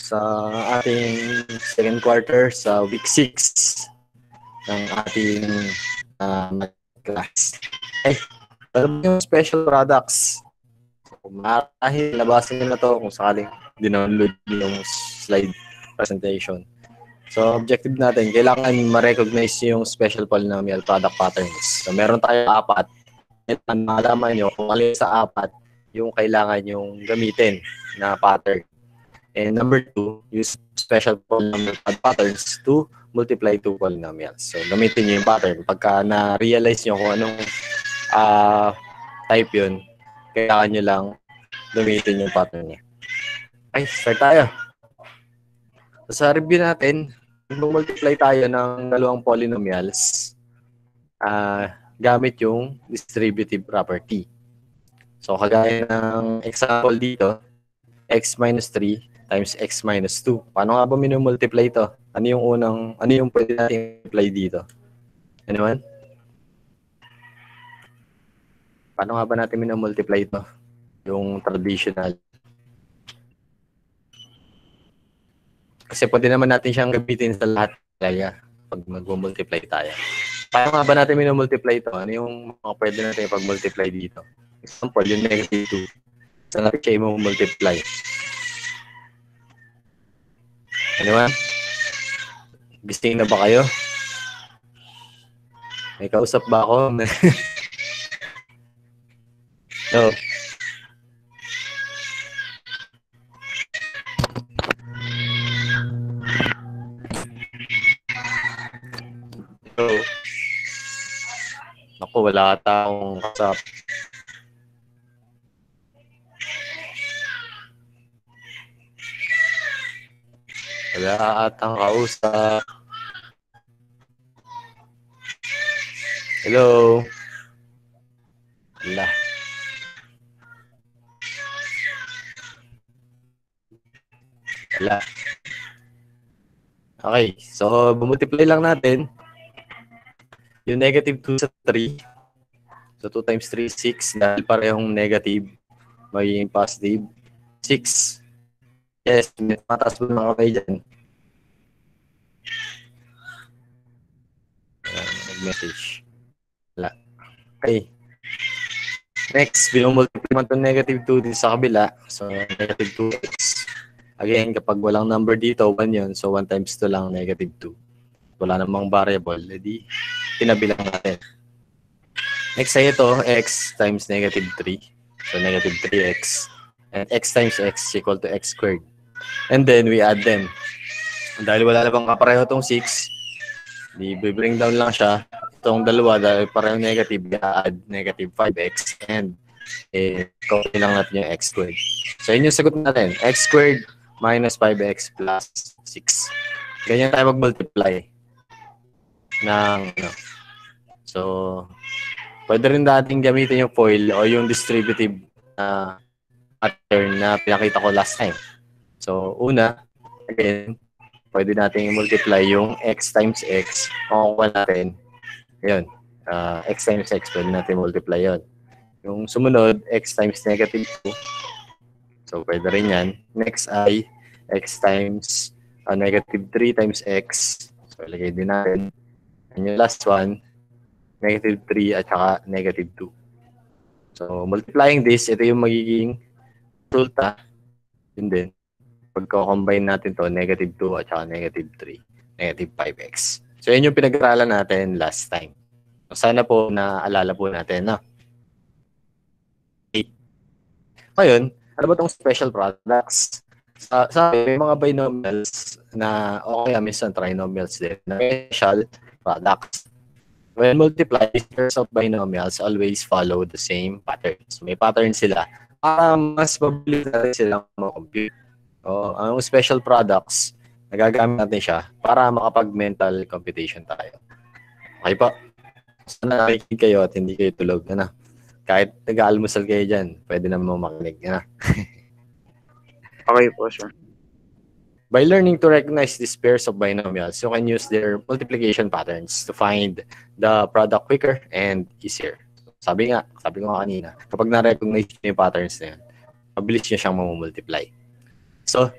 sa ating second quarter sa week 6 ng ating class. Ay, alam mo yung special products. Kung marahil, labasin nyo na to kung sakaling dinownload yung slide presentation. So, objective natin, kailangan ma-recognize yung special polynomial product patterns. So, meron tayo 4. At malaman nyo kung alin sa 4 yung kailangan yung gamitin na pattern. And number 2, use special polynomial patterns to multiply two polynomials. So, gamitin nyo yung pattern. Pagka na-realize nyo kung anong type yun, kailangan nyo lang gamitin yung pattern niya. Okay, start tayo. So, sa review natin, multiply tayo ng dalawang polynomials gamit yung distributive property. So, kagaya ng example dito, x minus 3 times x minus 2. Paano nga ba minumultiply ito? Ano yung pwede natin apply dito? Anyone? Paano nga ba natin minumultiply ito? Yung traditional. Kasi pwede naman natin siyang gamitin sa lahat kaya pag mag-multiply tayo. Paano nga ba natin minumultiply ito? Ano yung mga pwede natin ipag-multiply dito? Example, yung negative 2. Saan natin siya i-multiply? Anyone? Gising na ba kayo? May kausap ba ako? No. So, naku, wala ata akong kausap. Wala atang kausap. Hello? Wala. Wala. Okay, so bumultiply lang natin yung negative 2 sa 3. So 2 times 3, 6. Dahil parehong negative, magiging positive. 6. Yes, mataas po mga kamay dyan. Nag-message. Wala. Okay. Next, binumultiply man itong negative 2 dito sa kabila. So, negative 2x. Again, kapag walang number dito, 1 yun. So, 1 times 2 lang, negative 2. Wala namang variable. Edi, tinabilang natin. Next ay ito, x times negative 3. So, negative 3x. And x times x equal to x squared. And then, we add them. Dahil wala na bang kapareho itong 6, i-bring down lang siya. Itong dalawa, dahil parehong negative, i-add negative 5x. And, copy lang natin yung x squared. So, yun yung sagot natin. X squared minus 5x plus 6. Ganyan tayo mag-multiply ng, so, pwede rin natin gamitin yung FOIL o yung distributive pattern na pinakita ko last time. So, una, again, pwede natin i-multiply yung x times x. Makukuha natin, yun, x times x, pwede natin multiply yun. Yung sumunod, x times negative 2. So, pwede rin yan. Next ay x times negative 3 times x. So, ilagay din natin. And yung last one, negative 3 at saka negative 2. So, multiplying this, ito yung magiging resulta. Yun din. Pagka-combine natin to, negative 2 at saka negative 3, negative 5x. So, yun yung pinag-aralan natin last time. So, sana po naalala po natin, no? Ngayon, ano ba itong special products? Sabi, may mga binomials na, okay, minsan trinomials din, na special products. When multiplied, pairs of binomials always follow the same pattern. So, may pattern sila para mas mabilis natin silang ma-compute. Ang special products, nagagamit natin siya para makapag-mental computation tayo. Okay po? Sana nakikinig kayo at hindi kayo tulog. Ano? Kahit nag-aalmusal kayo dyan, pwede naman makinig. Ano? Okay po, sir. By learning to recognize these pairs of binomials, you can use their multiplication patterns to find the product quicker and easier. Sabi ko nga kanina, kapag na-recognize nyo yung patterns na yun, mabilis nyo siyang mamumultiply. So,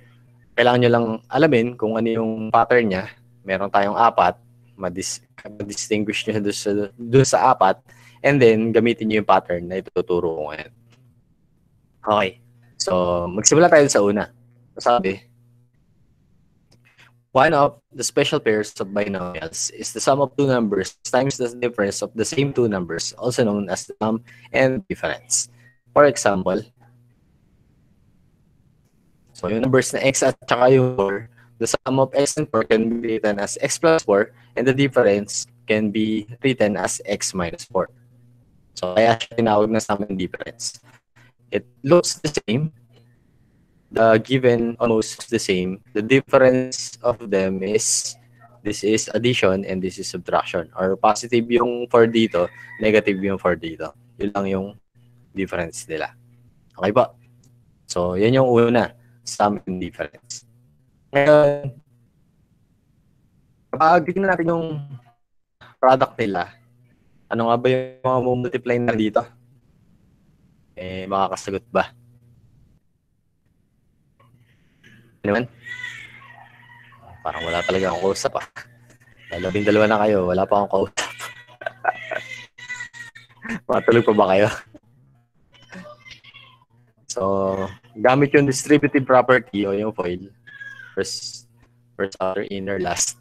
Kailangan nyo lang alamin kung ano yung pattern niya. Meron tayong apat, ma-distinguish nyo doon sa apat, and then gamitin nyo yung pattern na ituturo ko ngayon. Okay. So, magsimula tayo sa una. Sabi, one of the special pairs of binomials is the sum of two numbers times the difference of the same two numbers, also known as the sum and difference. For example, so yung numbers na x at saka yung 4, the sum of x and 4 can be written as x plus 4 and the difference can be written as x minus 4. So kaya siya tinawag na sum and difference. It looks the same. The given almost the same. The difference of them is this is addition and this is subtraction. Or positive yung 4 dito, negative yung 4 dito. Yun lang yung difference nila. Okay ba? So yan yung una. Sum and difference. Ngayon, kapag tignan natin yung product nila, ano nga ba yung mga multiply na dito? Makakasagot ba? Ano man? Parang wala talaga akong kausap ah. 12 na kayo, wala pa akong kausap. Matulog pa ba kayo? So, gamit yung distributive property o yung FOIL. First, outer, inner, last.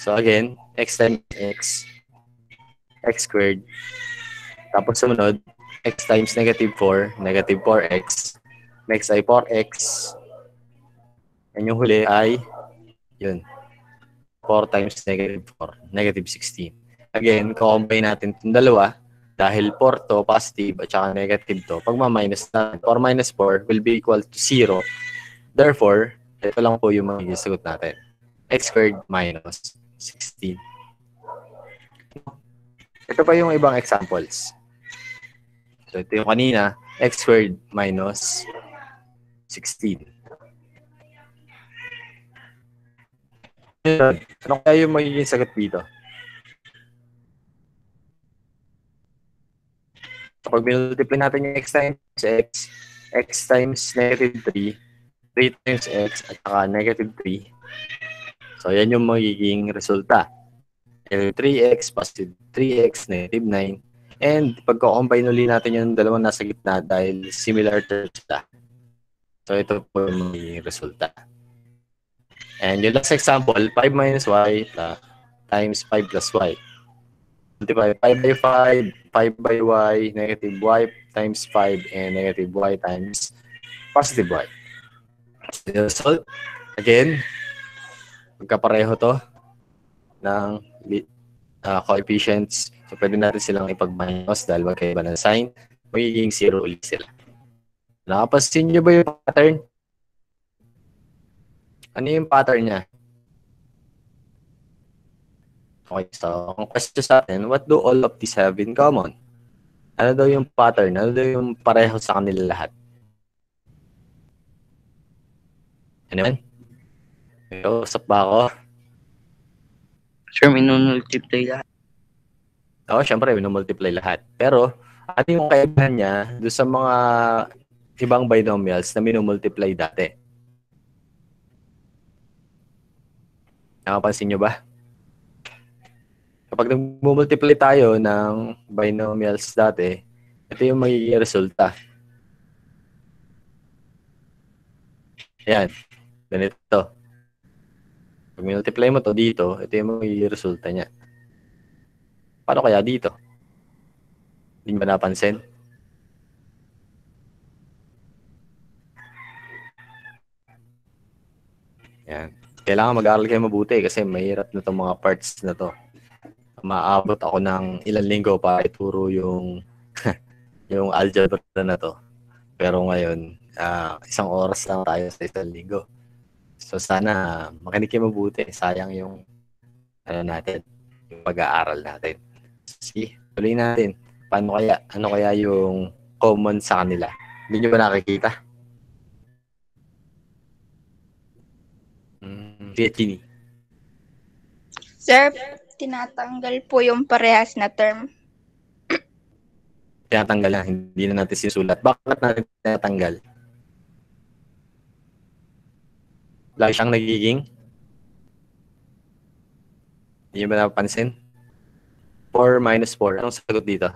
So again, x times x squared. Tapos sumunod, x times negative 4, negative 4x. Next ay 4x. And yung huli ay, yun, 4 times negative 4, negative 16. Again, combine natin itong dalawa. Dahil 4 to, positive, at saka negative to, pag ma-minus natin, 4 minus 4 will be equal to 0. Therefore, ito lang po yung magiging sagot natin. X squared minus 16. Ito pa yung ibang examples. So, ito yung kanina, x squared minus 16. Ano kaya yung magiging sagot dito? Kapag multiply natin yung x times x times negative 3, 3 times x at saka negative 3. So, yan yung magiging resulta. 3x positive 3x negative 9. And pagko-combine ulit natin yung dalawang nasa gitna dahil similar terms sila. So, ito po yung magiging resulta. And yung last example, 5 minus y times 5 plus y. Multiply 5 by 5, 5 by y, negative y times 5, and negative y times positive y. The result, again, magkapareho to ng coefficients. So, pwede natin silang ipag-minus dahil magkaiba ng sign. Magiging 0 ulit sila. Nakapansin nyo ba yung pattern? Ano yung pattern niya? Okay, so ang question sa atin, what do all of these have in common? Ano daw yung pattern? Ano daw yung pareho sa kanila lahat? Ano man? May usap ba ako? Sir, minumultiply lahat. Oo, syempre, minumultiply lahat. Pero, ano yung kaibahan niya doon sa mga ibang binomials na minumultiply dati? Nakapansin nyo ba? Kapag nag-multiply tayo ng binomials dati, ito yung magiging resulta. Ayan. Ganito. Pag multiply mo to dito, ito yung magiging resulta niya. Paano kaya dito? Hindi ba napansin? Ayan. Kailangan mag-aaral kayo mabuti kasi mahirap na itong mga parts na to. Maabot ako ng ilang linggo para ituro yung yung algebra na to. Pero ngayon, 1 oras lang tayo sa 1 linggo. So sana makinig kayo mabuti. Sayang yung natin, yung pag-aaral natin. Sige, tuloy natin. Ano kaya yung common sa kanila? Hindi nyo ba nakikita? Virginie. Sir, tinatanggal po yung parehas na term. Tinatanggal na, hindi na natin sinusulat. Bakit natin tinatanggal? Lagi siyang nagiging. Hindi nyo ba napapansin? 4 minus 4. Anong sagot dito?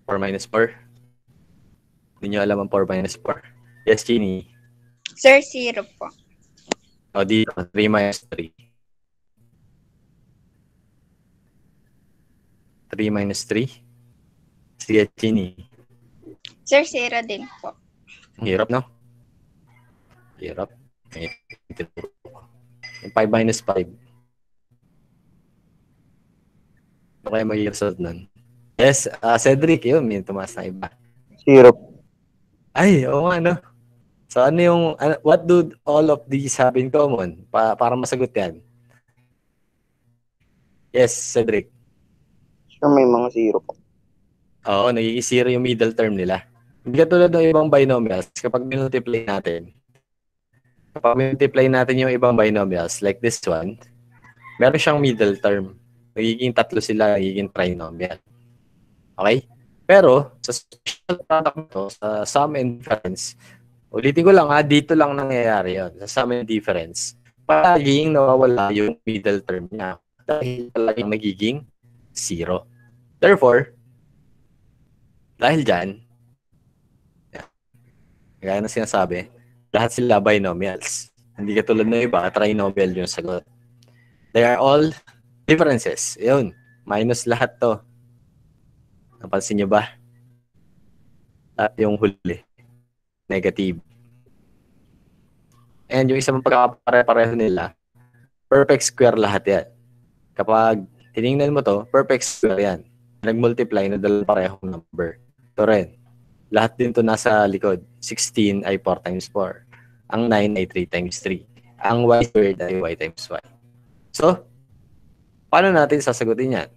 4 minus 4? Hindi nyo alam ang 4 minus 4. Yes, Jeannie. Sir, 0 po. O, dito. 3 minus 3. 3 minus 3? Sige, Jeannie. Sir, 0 din po. Ang hirap, no? Hirap. Yung 5 minus 5. Ano kaya mag-result nun? Yes, Cedric, yun. May tumaas na iba. 0. Ay, oo nga, no? So, ano yung, what do all of these have in common? Para masagot yan. Yes, Cedric. Sir, may mga 0 po. Oo, nagiging 0 yung middle term nila. Hindi katulad ng ibang binomials, kapag multiply natin yung ibang binomials, like this one, meron siyang middle term. Nagiging 3 sila, nagiging trinomial. Okay? Pero, sa special product to, sa sum and difference, ulitin ko lang dito lang nangyayari yun. Sa sum and difference, palaging nawawala yung middle term niya. Dahil palaging nagiging 0. Therefore, dahil dyan, gaya na sinasabi, lahat sila binomials. Hindi katulad ng iba, trinomial yung sagot. They are all differences. Yun, minus lahat to. Napansin nyo ba? At yung huli, negative. And yung isang pagkakapare-pareho nila, perfect square lahat yan. Kapag tinignan mo to, perfect square yan. Nag-multiply na dalawang parehong number. Ito rin. Lahat din to nasa likod. 16 ay 4 times 4. Ang 9 ay 3 times 3. Ang y squared ay y times y. So, paano natin sasagutin yan?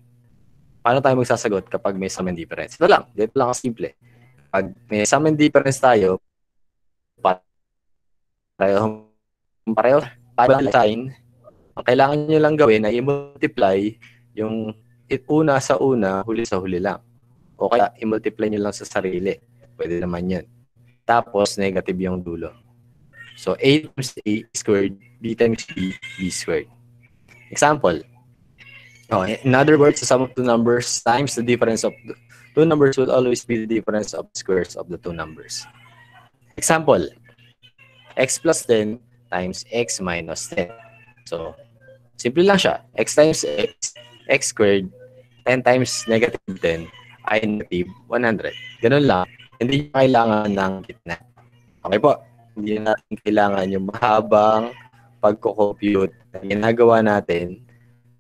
Paano tayo magsasagot kapag may sum and difference? Ito lang. Dito lang ang simple. Pag may sum and difference tayo, pareho sign, ang kailangan nyo lang gawin ay i-multiply yung una sa una, huli sa huli lang. O kaya i-multiply nyo lang sa sarili. Pwede naman yun. Tapos, negative yung dulo. So, a times a squared, b times b squared. Example. In other words, the sum of two numbers times the difference of the two numbers will always be the difference of squares of the two numbers. Example. X plus 10 times x minus 10. So, simple lang siya. X times x, x squared, 10 times negative 10 ay negative 100. Ganun lang. Hindi kailangan ng gitna. Okay po. Hindi natin kailangan yung mahabang pagko-compute na ginagawa natin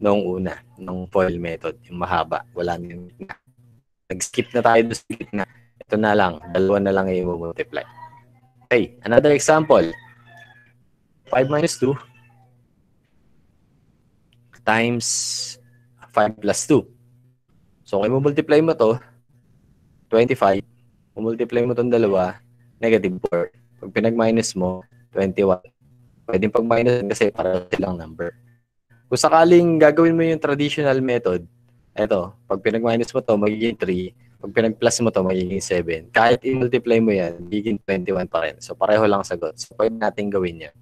noong una, nung FOIL method, yung mahaba. Wala nang gitna. Nag-skip na tayo doon sa gitna. Ito na lang. Dalawa na lang yung multiply. Okay. Another example. 5 minus 2 times 5 plus 2. So, kung multiply mo to, 25. Kung multiply mo itong dalawa, negative 4. Pag pinag-minus mo, 21. Pwedeng pag-minus kasi para silang number. Kung sakaling gagawin mo yung traditional method, eto, pag pinag-minus mo to, magiging 3. Pag pinag-plus mo to, magiging 7. Kahit i-multiply mo yan, magiging 21 pa rin. So, pareho lang sagot. So, pwede natin gawin yan.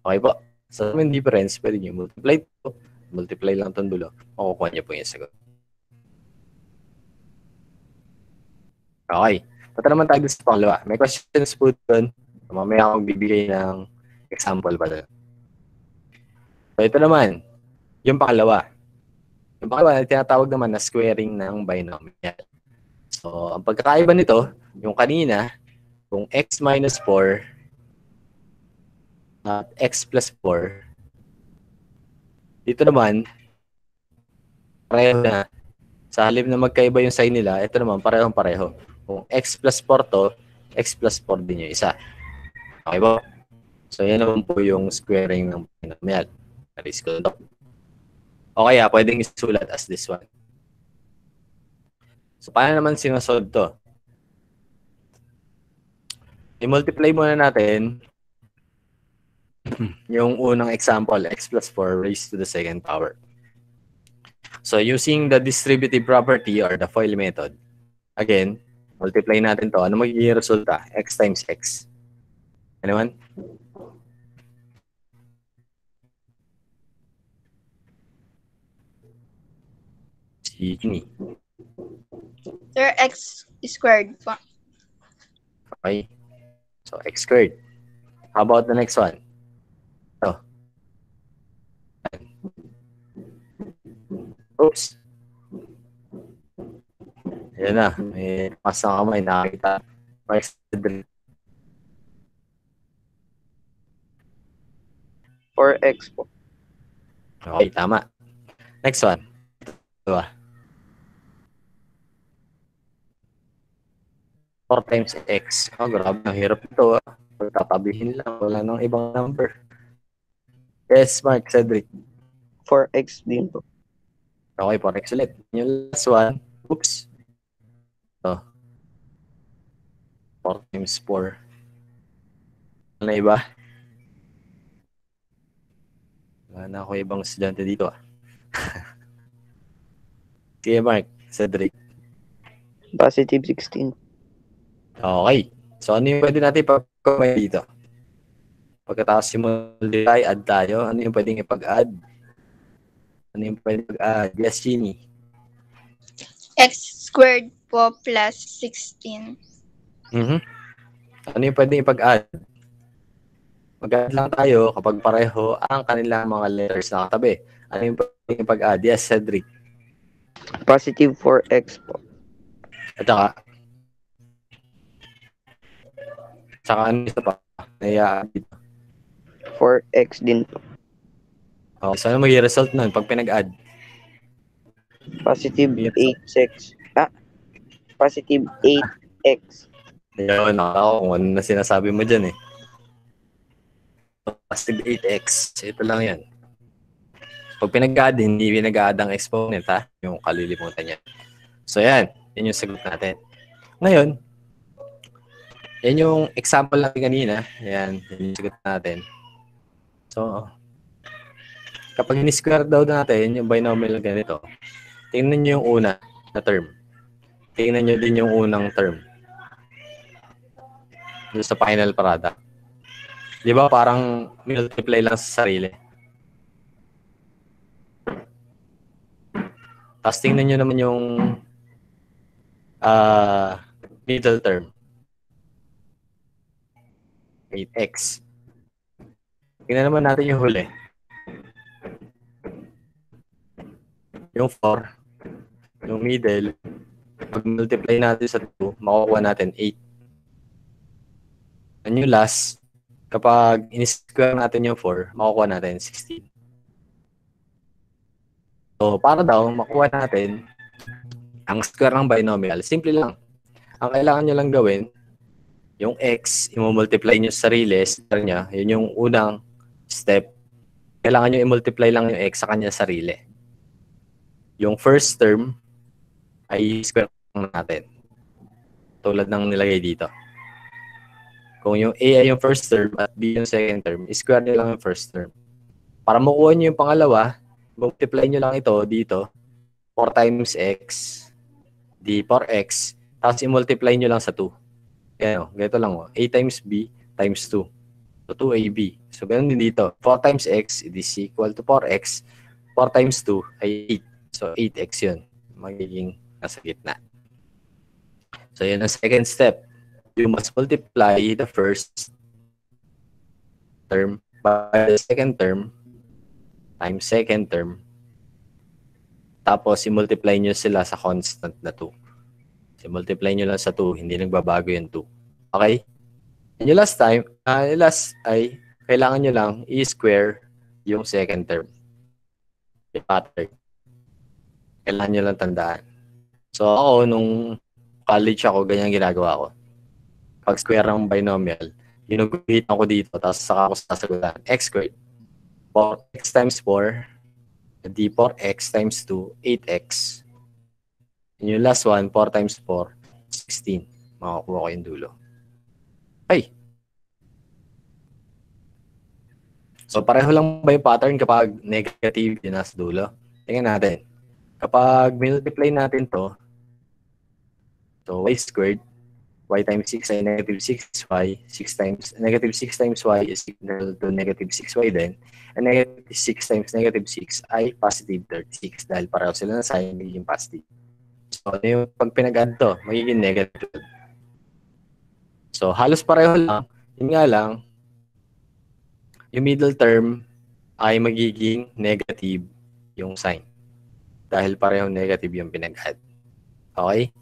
Okay po? So, may difference, pwede nyo multiply to. Multiply lang itong dulo. Makukuha nyo po yung sagot. Okay. Punta naman tayo sa pangalawa. May questions po doon. Mamaya akong bibigay ng example pa doon. So, ito naman. Yung pangalawa. Yung pangalawa, tinatawag naman na squaring ng binomial. So, ang pagkakaiba nito, yung kanina, kung x minus 4 at x plus 4, dito naman, pareho na. Sa halip na magkaiba yung sign nila, ito naman, parehong-pareho. Kung x plus 4 to, x plus 4 din yung isa. Okay ba? So, yan naman po yung squaring ng binomial. Alis ko ito. O kaya, pwedeng isulat as this one. So, paano naman sinasolve to? I-multiply muna natin yung unang example, x plus 4 raised to the second power. So, using the distributive property or the FOIL method, again, multiply natin to. Ano magiging resulta? X times x. Anyone? Si Jenny. Sir, x squared po. Okay. So, x squared. How about the next one? Ito. Oops. Ayan na. May pasang kamay. Nakakita. Mark Cedric. 4x po. Okay, tama. Next one. Ito ba? 4 times x. Oh, grabe. Ang hirap ito. Pagtatabihin lang. Wala nang ibang number. Yes, Mark Cedric. 4x din po. Okay, 4x ulit. Yung last one. Oops. Ito. 4 times 4. Ano na iba? Wala na ako ibang estudyante dito. Sige, Mark Cedric. Positive 16. Okay. So, ano yung pwede natin ipag-combine dito? Pagkatapos yung multiply, add tayo. Ano yung pwedeng ipag-add? Ano yung pwedeng ipag-add? Yes, Jeannie. X squared po plus 16. Ano yung pwedeng ipag-add? Mag-add lang tayo kapag pareho ang kanilang mga letters na katabi. Ano yung pwedeng ipag-add? Yes, Cedric. Positive 4x po. At saka ano isa pa? Naya dito. 4x din po. Okay, so ano magiging result nun pag pinag-add? Positive Yes. 8x. Positive 8x. Ayun, ako kung ano na sinasabi mo dyan eh. Positive 8x. Ito lang yan. Pag pinag-add, hindi pinag-add ang exponent ha. Yung kalilimutan niya. So yan. Yan yung sagot natin. Ngayon, yan yung example natin kanina. Yan. Yan yung sagot natin. So, kapag in-square daw natin yung binomial ganito, tingnan nyo yung una na term. Tingnan nyo din yung unang term. Doon sa final product. Di ba parang multiply lang sa sarili? Tapos tingnan nyo naman yung middle term. 8x. Tingnan naman natin yung huli. Yung 4, yung middle, pag multiply natin sa 2, makukuha natin 8. And yung last, kapag in-square natin yung 4, makukuha natin 16. So, para daw makuha natin ang square ng binomial, simple lang. Ang kailangan nyo lang gawin, yung x, i-multiply nyo sa sarili, square niya, yun yung unang step. Kailangan nyo i-multiply lang yung x sa kanya sarili. Yung first term ay square lang natin. Tulad ng nilagay dito. Kung yung a ay yung first term at b yung second term, square nyo lang yung first term. Para makuha nyo yung pangalawa, multiply nyo lang ito dito. 4 times x, d 4x, tapos i-multiply nyo lang sa 2. Kaya ganito lang. A times b times 2. So 2ab. So ganun din dito. 4 times x is equal to 4x. 4 times 2 ay 8. So 8x yun. Magiging nasa gitna. So yun ang second step. You must multiply the first term by the second term times second term. Tapos i-multiply nyo sila sa constant na 2. So multiply nyo lang sa 2. Hindi nagbabago yung 2. Okay? And yung last time, last ay kailangan nyo lang i-square yung second term. Yung pattern. Kailangan nyo lang tandaan. So ako, nung college ako, ganyan ginagawa ko. Pag square ng binomial, ginuguhitan ko dito, tapos saka ako sasagutan. X squared. 4x times 4, d 4x times 2, 8x. And yung last one, 4 times 4, 16. Makakuha ko yung dulo. Okay. So pareho lang ba yung pattern kapag negative yun nasa dulo? Tingnan natin. Kapag multiply natin to, so y squared y times 6 ay negative 6y. Negative 6 times y is equal to negative 6y din. And negative 6 times negative 6 ay positive 36 dahil pareho sila na sign, magiging positive. So, ano yung pag pinag-add to, magiging negative. So, halos pareho lang. Yun nga lang, yung middle term ay magiging negative yung sign. Dahil parehong negative yung pinag-add. Okay?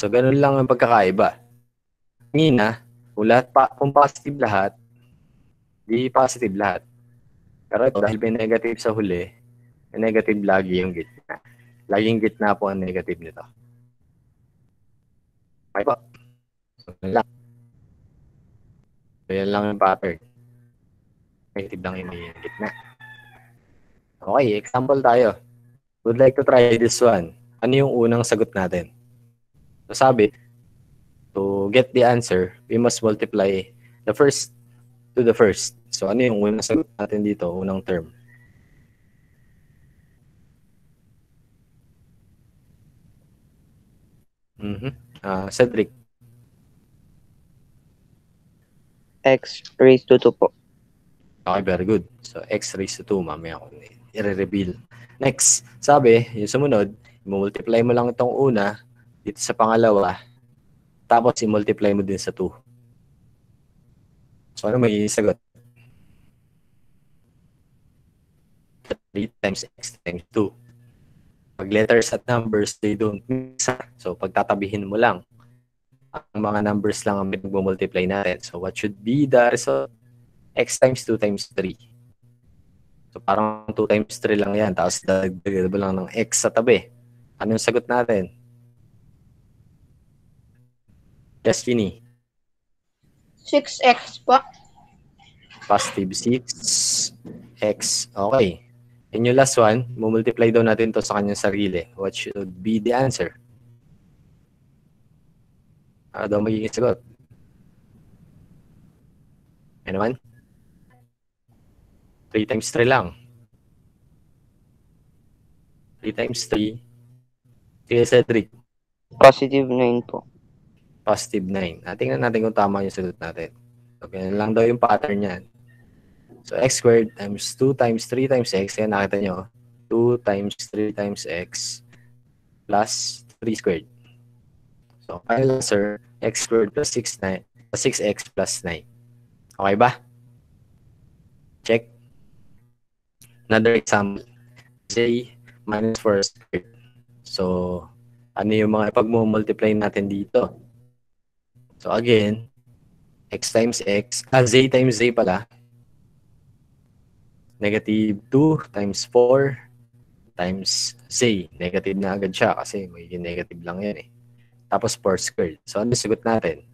So, ganun lang ang pagkakaiba. Kanina, kung positive lahat, di positive lahat. Pero ito, dahil may negative sa huli, may negative lagi yung gitna. Laging gitna po ang negative nito. Okay po? So, yan lang. So, yan lang yung pattern. Negative lang yung gitna. Okay, example tayo. Would like to try this one. Ano yung unang sagot natin? So, sabi, to get the answer, we must multiply the first to the first. So, ano yung unang sagot natin dito? Unang term. Cedric. X raised to 2 po. Okay, very good. So, x raised to 2, mamaya ako i-reveal. Next, sabi, yung sumunod, i-multiply mo lang itong una dito sa pangalawa, tapos i-multiply mo din sa 2. So, ano may sagot? 3 times x times 2. Pag letters at numbers, they don't mix. So, pagtatabihin mo lang, ang mga numbers lang ang pinag-multiply natin. So, what should be the result? X times 2 times 3. So, parang 2 times 3 lang yan. Tapos, dagdag mo lang ng x sa tabi. Ano yung sagot natin? Yes, Vinny. 6x po. Positive 6x. Okay. And yung last one, multiply daw natin to sa kanyang sarili. What should be the answer? Ano daw magiging sagot? Ano naman? 3 times 3 lang. 3 times 3. Sige, Cedric. Positive 9 po. Positive 9. Tingnan natin kung tama yung sagot natin. Okay, lang daw yung pattern niyan. So, x squared times 2 times 3 times x. Kaya nakita nyo, 2 times 3 times x plus 3 squared. So, final answer, x squared plus 6x plus 9. Okay ba? Check. Another example. J minus 4 squared. So, ano yung mga ipag-multiply natin dito? So, again, x times x, z times z pala. Negative 2 times 4 times z. Negative na agad siya kasi magiging negative lang yan eh. Tapos 4 squared. So, ano yung sagot natin?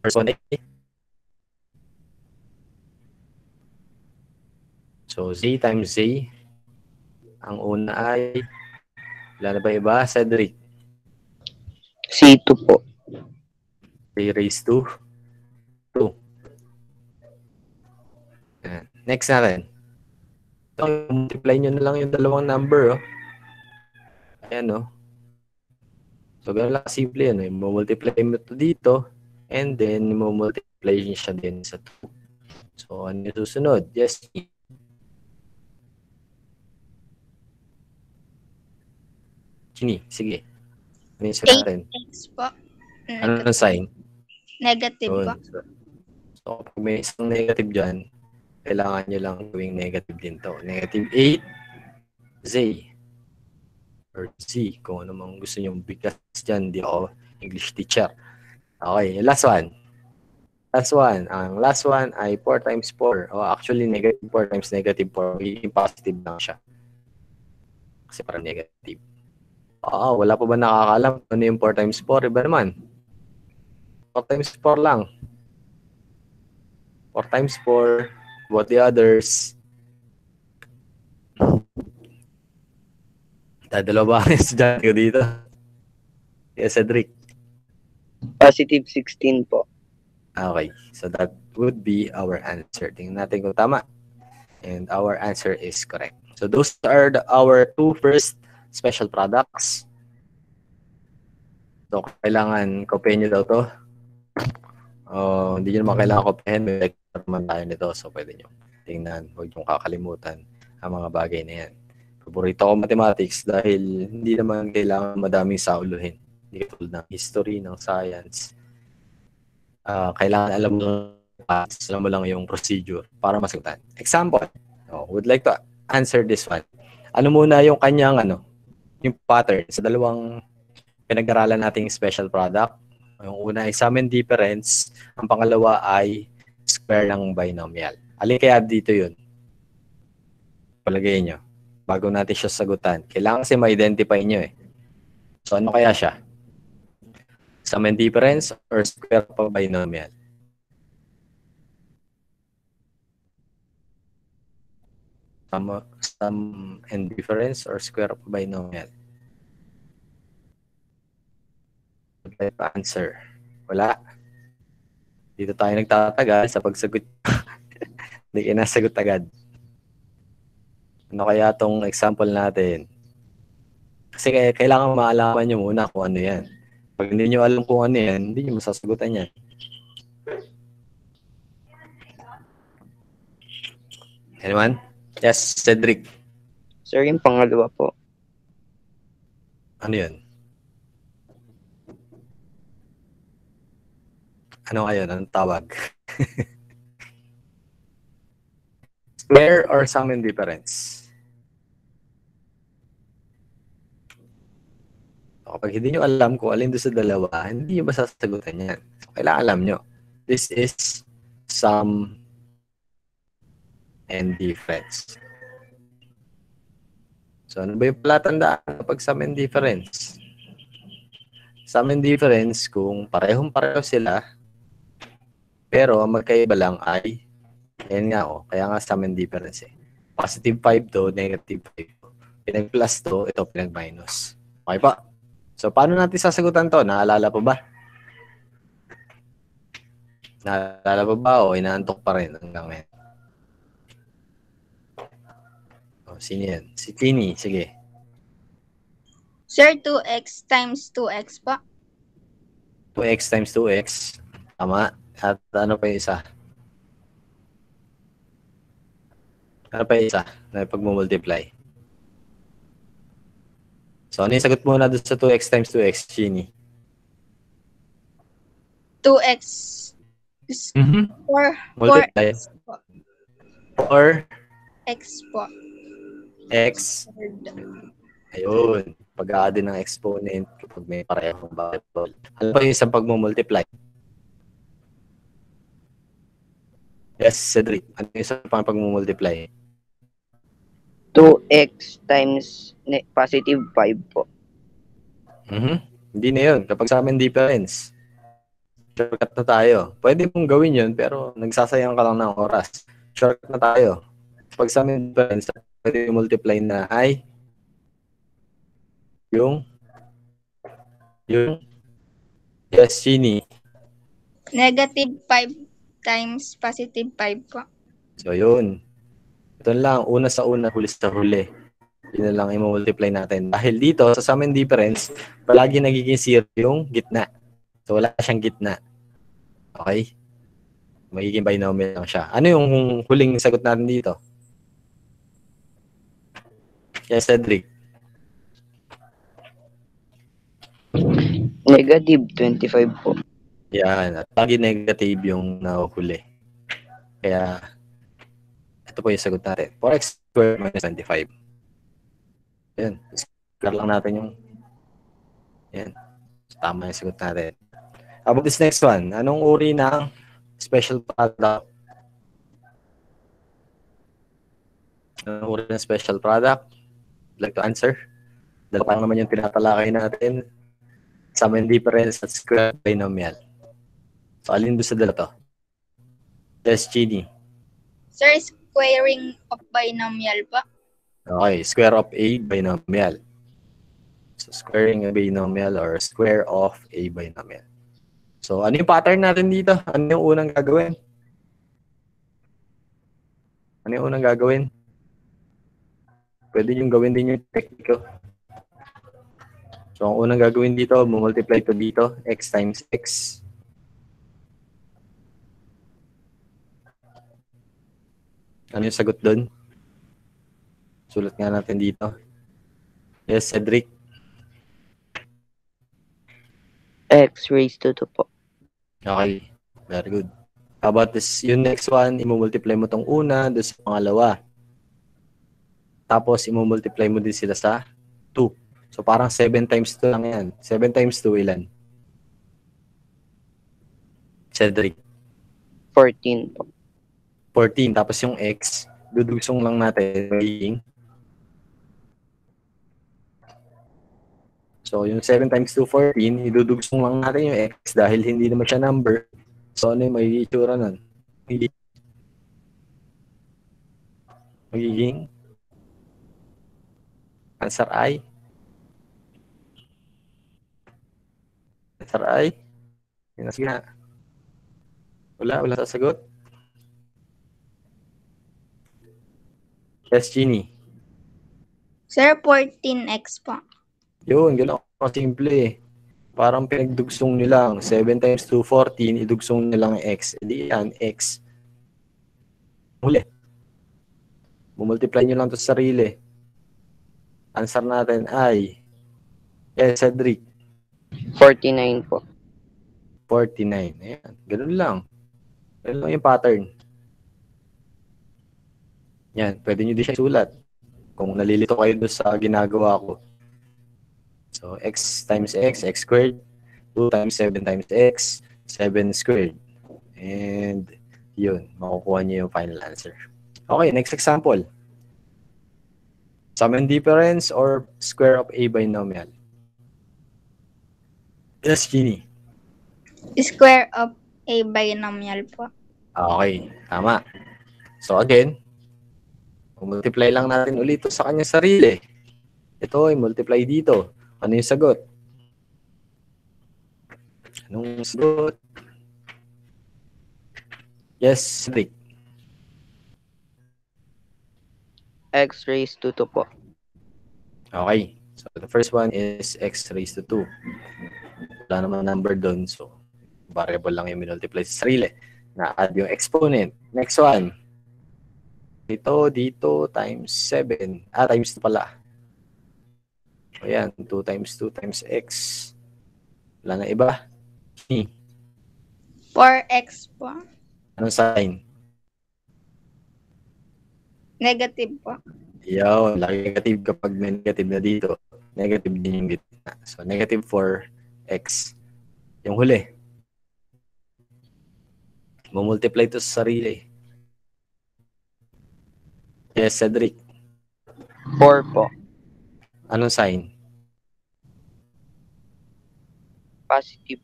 First one eh. So, z times z. Ang una ay, wala na ba iba? Cedric. C2 po. Z raised to 2. Next natin. So, multiply nyo na lang yung dalawang number. Oh. Ayan, oh. So, gano'n lang simple yan. I-multiply mo ito dito. And then, i-multiply siya din sa 2. So, ano yung susunod? Yes. Ginny, sige. Ano yung sagot natin? 8x po. Ano ang sign? Negative po. So, kapag may isang negative dyan, kailangan nyo lang gawing negative din to. Negative 8, Z. Or Z, kung ano mang gusto nyo bigas dyan. Di ako English teacher. Okay, last one. Ang last one ay 4 times 4. O actually, negative 4 times negative 4. Magiging positive lang siya. Kasi parang negative. Wala pa ba nakakaalam ano yung 4 times 4? Iba naman. 4 times 4 lang. 4 times 4. What the others? Dadalawa ba ang estudyante ko dito? Yes, Cedric. Positive 16 po. Okay. So that would be our answer. Tingnan natin kung tama. And our answer is correct. So those are our two first special products. So, kailangan kopyahin nyo daw to. Hindi nyo naman kailangan kopyahin. May lecture naman tayo nito. So, pwede nyo tingnan. Huwag nyo kakalimutan ang mga bagay na yan. Paborito ko mathematics dahil hindi naman kailangan madaming sauluhin. Hindi katulad ng history, ng science. Kailangan alam mo lang yung procedure para masagutan. Example, would like to answer this one. Ano muna yung kanyang yung pattern sa dalawang pinag-aralan nating special product? Yung una ay sum and difference, ang pangalawa ay square ng binomial. Alin kaya dito yun? Palagay nyo. Bago natin siya sagutan. Kailangan kasi ma-identify nyo eh. So ano kaya siya? Sum and difference or square of a binomial? Sum and difference or square of a binomial? Answer. Wala. Dito tayo nagtatagal sa pagsagot. Hindi kayo nasagot agad. Ano kaya tong example natin? Kasi kailangan maalaman nyo muna kung ano yan. Pag hindi nyo alam kung ano yan, hindi nyo masasagutan yan. Anyone? Yes, Cedric. Sir, yung pangalawa po. Ano yun? Ano kayo? Anong tawag? Square or sum and difference? Kapag hindi nyo alam kung alin doon sa dalawa, hindi nyo masasagutan yan. So, kailangan alam nyo. This is sum and difference. So, ano ba yung palatandaan kapag sum and difference? Sum and difference, kung parehong-pareho sila, pero ang magkaiba lang ay, ayan nga kaya nga sum and difference eh. Positive 5 to, negative 5 to. Pinag-plus to, ito pinag-minus. Okay pa? So, paano natin sasagutan to? Naalala pa ba? Naalala pa ba o inaantok pa rin hanggang ngayon? Sino yan? Si Tini, sige. Sir, 2x times 2x po. 2x times 2x. Tama. At ano pa yung isa? Ano pa yung isa na pag-multiply? So, ano yung sagot muna doon sa 2x times 2x, Chini? 2x is Multiply. 4x po. 4 X po. x. Ayun. Pag-a-add ng exponent kapag may parehong variable. Ano pa yung isang pag-multiply? Yes, Cedric. Ano yung isang pag-multiply? 2x times positive 5 po. Hindi na yun. Kapag sa amin difference, shortcut na tayo. Pwede mong gawin yun, pero nagsasayang ka lang ng oras. Shortcut na tayo. Pag sa amin difference, pwede multiply na ay yung yes, Chini. Negative 5 times positive 5 po. So, yun. Ito lang, una sa una, huli sa huli. Yun na lang i-multiply natin. Dahil dito, sa sum and difference, palagi nagiging 0 yung gitna. So, wala siyang gitna. Okay? Magiging binomial lang siya. Ano yung huling sagot natin dito? Yes, Cedric. Negative 25 po. Yan. At lagi negative yung nahuhuli. Kaya, ito po yung sagot natin. 4x squared minus 25. Yan. Square lang natin yung yan. Tama yung sagot natin. How about this next one? Anong uri ng special product? Anong uri ng special product? I'd like to answer. Dalawa pa naman yung tinatalakay natin. Sum and difference at square binomial. So, alin doon sa dalawa to? Yes, Gini. Sir, squaring of binomial po. Okay, square of a binomial. So, squaring a binomial or square of a binomial. So, ano yung pattern natin dito? Ano yung unang gagawin? Ano yung unang gagawin? Pwede yung gawin din yung technique ko. So, ang unang gagawin dito, multiply ko dito, x times x. Ano yung sagot doon? Sulat nga natin dito. Yes, Cedric. X raised to 2 po. Okay. Very good. How about this? Yung next one, imumultiply mo tong una doon sa pangalawa. Tapos, imumultiply mo din sila sa 2. So, parang 7 times 2 lang yan. 7 times 2, ilan? Cedric. 14 po. 14. Tapos yung x, dudugsong lang natin. Magiging. So, yung 7 times 2, 14, idudugsong lang natin yung x dahil hindi naman siya number. So, ano yung magiging itsura nun? Magiging answer I. Answer I. Sige na. Wala sasagot. Yes, Jeannie. Sir, 14x po. Yun, gano'n simple eh. Parang pinagdugsong nyo lang. 7 times 2, 14. Idugsong nyo lang ang x. Hindi yan, x. Huli. Bumultiply nyo lang ito sa sarili. Answer natin ay, yes, Cedric. 49 po. 49. Ayan, ganun lang. Ganun lang yung pattern. Yan, pwede nyo din siya isulat. Kung nalilito kayo doon sa ginagawa ko. So, x times x squared. 2 times 7 times x, 7 squared. And, yun, makukuha nyo yung final answer. Okay, next example. Sum and difference or square of a binomial. Yes, Jeannie. Square of a binomial po. Okay, tama. So again, multiply lang natin ulit ito sa kanyang sarili. Ito ay multiply dito. Ano yung sagot? Anong sagot? Yes, Rick. X raised to 2 po. Okay. So the first one is x raised to 2. Wala naman number doon. So variable lang yung minultiply sa sarili. Na-add yung exponent. Next one. Dito, times 7. Times 2 pala. Ayan, 2 times 2 times x. Wala na iba. 4x po. Anong sign? Negative po. Yun, lagi negative kapag may negative na dito. Negative din yung gitna. So, negative 4x. Yung huli. Mumultiply ito sa sarili. Yes, Cedric. 4 po. Anong sign? Positive.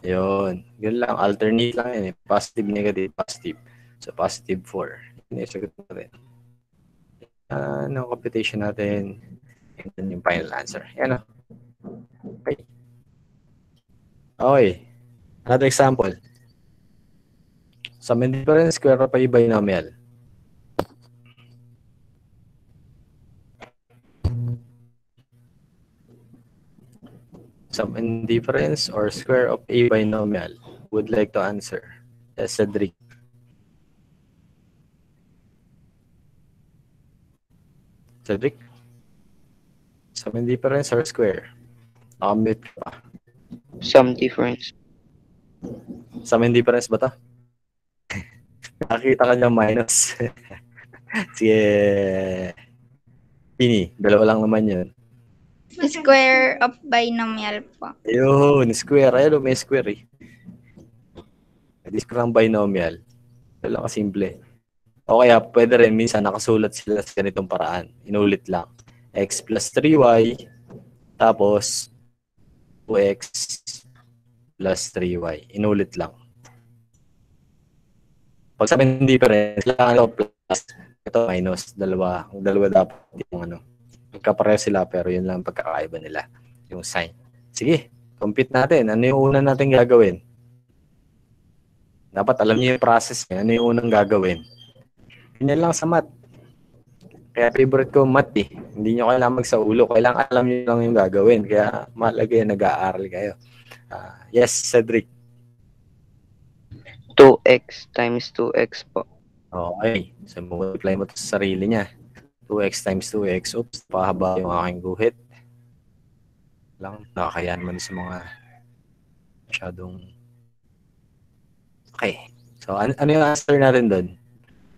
Yun. Yun lang. Alternate lang yan eh. Positive, negative, positive. So, positive 4. Yun yung sagot natin. Ang computation natin. And then yung final answer. Yan o. Okay. Okay. Another example. Sum and difference, square of a binomial. Sum and difference or square of a binomial. Would like to answer? Yes, Cedric. Cedric? Sum and difference or square? Nakamute ka pa. Some difference. Sum and difference ba to? Nakakita ka niya minus. Sige. Pini, dalawa lang naman yun. Square of binomial po. Ayun, square. Ayun, may square eh. Square ang binomial. Ito lang kasimple. O kaya, pwede rin, minsan nakasulat sila sa ganitong paraan. Inulit lang. X plus 3y, tapos 2x plus 3y. Inulit lang. Pag sabihin difference, kailangan ito plus, ito minus, dalawa. Ang dalawa dapat yung ano. Magkapareho sila, pero yun lang pagkakaiba nila. Yung sign. Sige, compute natin. Ano yung una natin gagawin? Dapat alam niyo yung process niya. Ano yung unang gagawin? Ganyan lang sa math. Kaya favorite ko math eh. Hindi nyo kailangan magsaulo. Kailangan alam nyo lang yung gagawin. Kaya mahalaga yan, nag-aaral kayo. Yes, Cedric. 2x times 2x po. Okay. So, multiply mo to sa sarili niya. 2x times 2x. Oops, pahaba yung aking guhit. Lang, nakakayaan man sa mga masyadong... Okay. So, ano yung answer natin doon?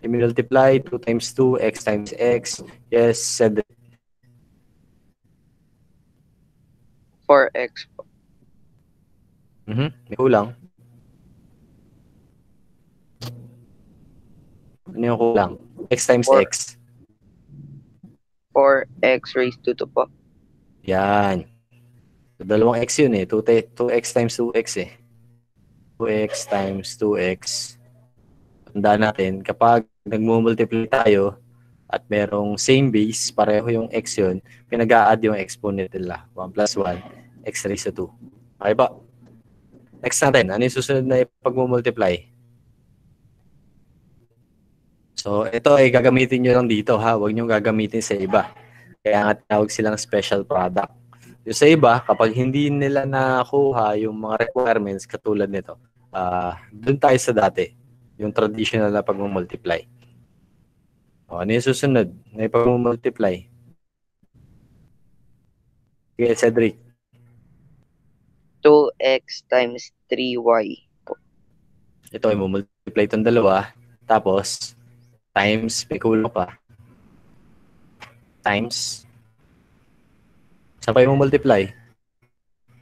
I-multiply 2 times 2, x times x. Yes, Cedric. 4x po. May kulang. Ano yung kulang? X times Four. x. 4x raised to 2 po. Yan. So, dalawang x yun eh. 2x times 2x eh. 2x times 2x. Tandaan natin, kapag nagmumultiply tayo at merong same base, pareho yung x yun, pinag-a-add yung exponent nila. 1 plus 1, x raised to 2. Okay ba? Next natin, ano yung susunod na ipag-multiply? So, ito ay gagamitin nyo lang dito ha. Huwag nyo gagamitin sa iba. Kaya nga tinawag silang special product. Yung sa iba, kapag hindi nila nakuha yung mga requirements katulad nito, dun tayo sa dati. Yung traditional na pag-multiply. O, ano yung susunod na ipag-multiply? Okay, Cedric. 2x times 3y po. Ito ay multiply itong dalawa. Tapos, times, may kulang pa. Times. Saan pa yung multiply?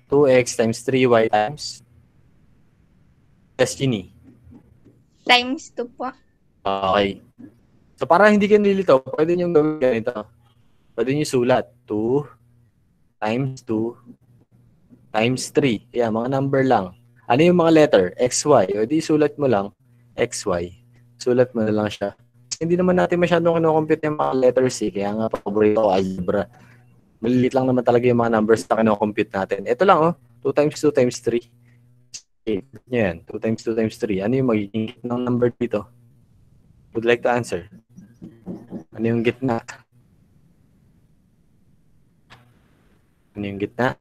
2x times 3y times. Yes, Ginny. Times 2 po. Okay. So, para hindi ka nilito, pwede nyo gawin ganito. Pwede nyo sulat. 2 times 2 times 3. Yan, mga number lang. Ano yung mga letter? XY. O di sulat mo lang. XY. Sulat mo na lang siya. Hindi naman natin masyadong kinocompute yung mga letters eh. Kaya nga, paborito ko algebra. Maliliit lang naman talaga yung mga numbers na kinocompute natin. Ito lang oh. 2 times 2 times 3. Okay. Yan. 2 times 2 times 3. Ano yung magiging ng number dito? Would like to answer? Ano yung gitna? Ano yung gitna?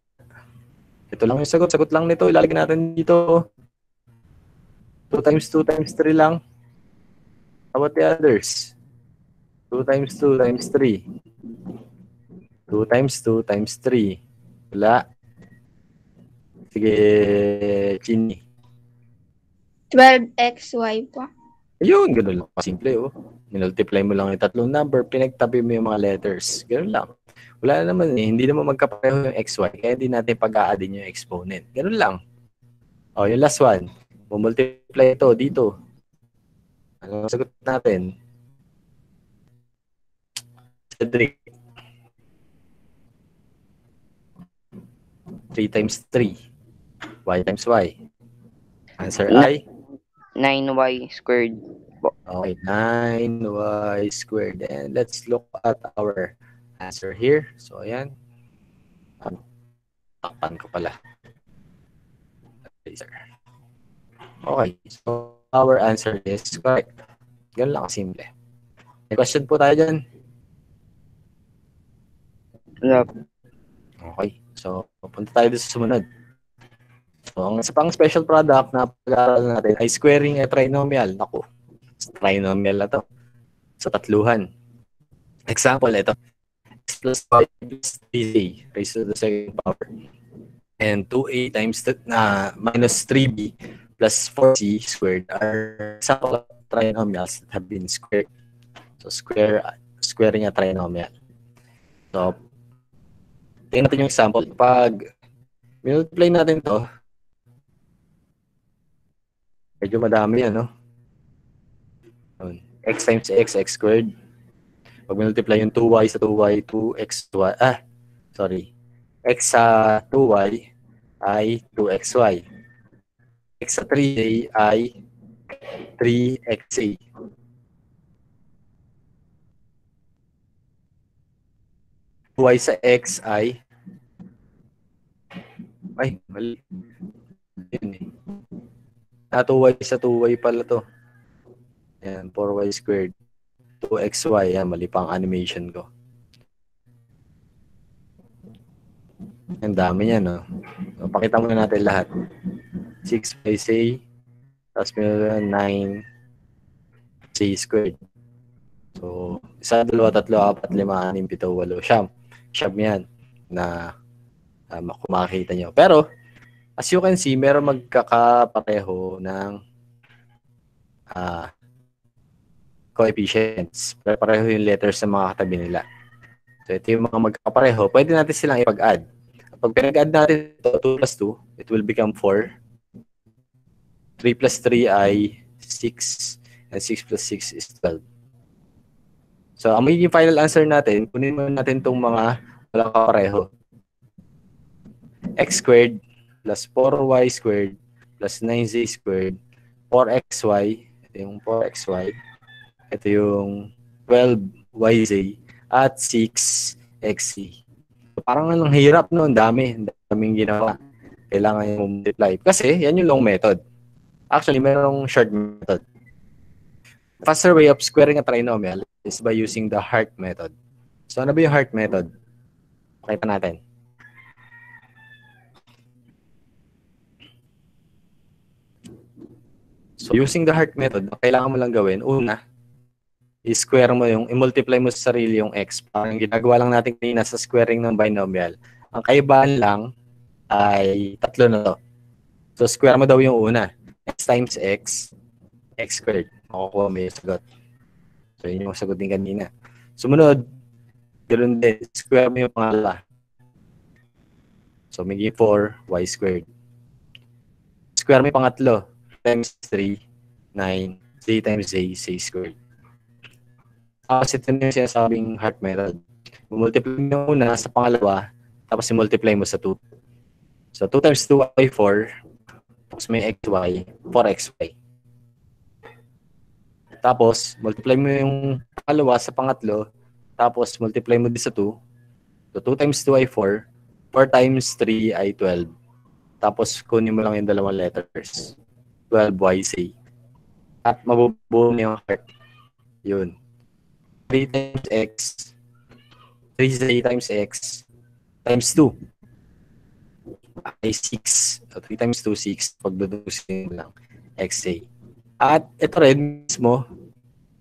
Ito lang yung sagot. Sagot lang nito. Ilalagay natin dito. 2 times 2 times 3 lang. How about the others? 2 times 2 times 3. 2 times 2 times 3. Wala. Sige, Ginny. 12xy po. Ayun, ganun lang. Simple, oh. Minultiply mo lang yung tatlong number, pinagtabi mo yung mga letters. Ganun lang. Wala na naman eh. Hindi naman magkapareho yung xy, kaya hindi natin pag-a-addin yung exponent. Ganun lang. O, yung last one. Mumultiply ito dito. Ano ang sagot natin? Cedric. 3 times 3. Y times Y. Answer I? 9y squared po. Okay, 9y squared. And let's look at our answer here. So, ayan. Takpan ko pala. Okay, so our answer is correct. Ganun lang simple. May question po tayo dyan? Wala. Okay, so punta tayo dito sa sumunod. So, ang isa pang special product na pag-aaralan natin ay squaring a trinomial. Naku, trinomial na to. Sa tatluhan. Example, ito. X plus y plus 3a raised to the second power. And 2a times minus 3b plus 4c squared are sample trinomials that have been squared. So, squaring a trinomial. So, tingnan natin yung example. Pag multiply natin to, medyo madami yan, no? X times x, x squared. Pag multiply yung 2y sa 2y, 2xy. X sa 2y ay 2xy. X sa 3a ay 3xa. Y sa x ay mali. Yun eh. 2y sa 2y pala to. Ayan, 4y squared. 2xy. Yan, mali pa ang animation ko. Ang dami niya, no? So, pakita muna natin lahat. 6y say, tapos meron 9c squared. So, 1, 2, 3, 4, 5, 6, 7, 8, 9. Siyam yan na kung makikita nyo. Pero, as you can see, meron magkakapareho ng coefficients. Pareho yung letters sa mga katabi nila. So, ito yung mga magkakapareho. Pwede natin silang ipag-add. Pag pinag-add natin ito, 2 plus 2, it will become 4. 3 plus 3 ay 6. And 6 plus 6 is 12. So, ang magiging final answer natin, kunin mo natin itong mga walang kapareho. X squared plus 4y squared plus 9z squared, 4xy, ito yung 4xy, ito yung 12yz, at 6xc. So, parang ang hirap, no? Ang daming ginawa. Kailangan yung multiply. Kasi, yan yung long method. Actually, merong short method. Faster way of squaring a trinomial is by using the heart method. So, ano ba yung heart method? Pakita natin. So, using the heart method, ang kailangan mo lang gawin, una, i-square mo i-multiply mo sa sarili yung x. Parang ginagawa lang natin kanina sa squaring ng binomial. Ang kaibahan lang ay tatlo na to. So, square mo daw yung una. X times x, x squared. Makukuha mo yung sagot. So, yun yung sagot din kanina. Sumunod, ganoon din, square mo yung pangalawa. So, magiging 4y squared. Square mo yung pangatlo. Times 3, 9, z times z squared. Tapos ito na yung sinasabing heart method. Multiply mo una sa pangalawa, tapos i-multiply mo sa 2. So, 2 times 2 ay 4, tapos may xy, 4xy. Tapos, multiply mo yung pangalawa sa pangatlo, tapos multiply mo din sa 2. So, 2 times 2 ay 4, 4 times 3 ay 12. Tapos, kunin mo lang yung dalawang letters. 12yc. At mabubuo niyo yung heart. Yun. 3 times x, 3z times x, times 2 ay 6. So, 3 times 2, 6. Pagdudusin lang, xa. At ito rin mismo,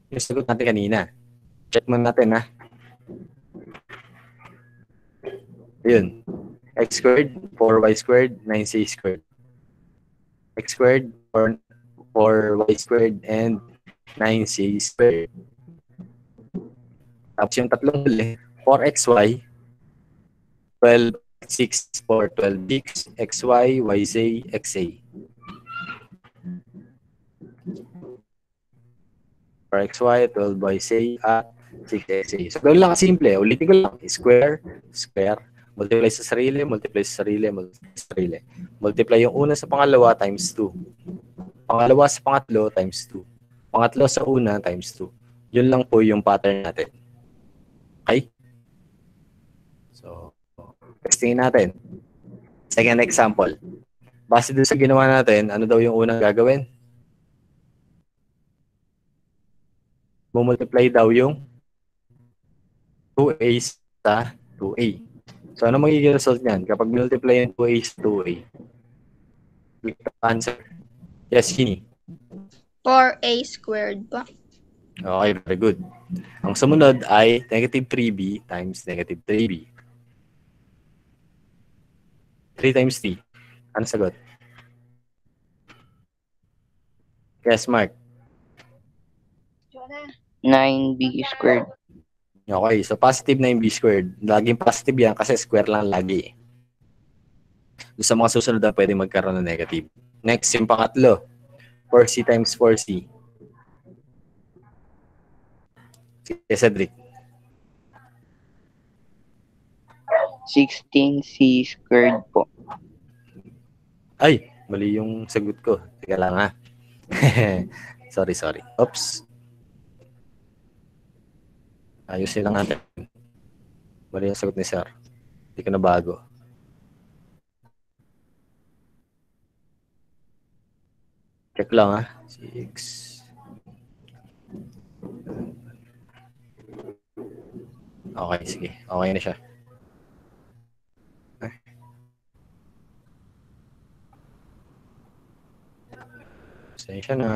yung sagot natin kanina. Check mo natin, ha? Yun. X squared, 4y squared, 9c squared. X squared, 4y squared, and 9c squared. Tapos yung tatlong huli, 4xy, 12x6, 4, 12x, xy, yz, xa. 4xy, 12yz, at 6xa. So, gawin lang simple. Ulitin ko lang. Square, square. Multiply sa sarili, multiply sa sarili, multiply sa sarili. Multiply yung una sa pangalawa times 2. Pangalawa sa pangatlo times 2. Pangatlo sa una times 2. Yun lang po yung pattern natin. Okay? So, testingin natin. Second example. Base doon sa ginawa natin, ano daw yung unang gagawin? Multiply daw yung 2a sa 2a. So, ano magiging result niyan? Kapag multiply yung 2a sa 2a, answer. Yes, Kini. 4a squared po. Okay, very good. Ang sumunod ay negative 3b times negative 3b. 3 times 3. Ano sagot? Yes, Mark. 9b squared. Okay, so positive na yung b squared. Laging positive yan kasi square lang lagi. Doon sa mga susunod na pwede magkaroon ng negative. Next, yung pangatlo. 4c times 4c. Sige, Cedric. 16c squared po. Ay, mali yung sagot ko. Teka lang, ha. Sorry. Oops. Ayusin lang natin. Mali yung sagot ni Sir. Hindi ko na bago. Check lang, ha. 6. Okay, sige. Okay na siya. Pasensya na.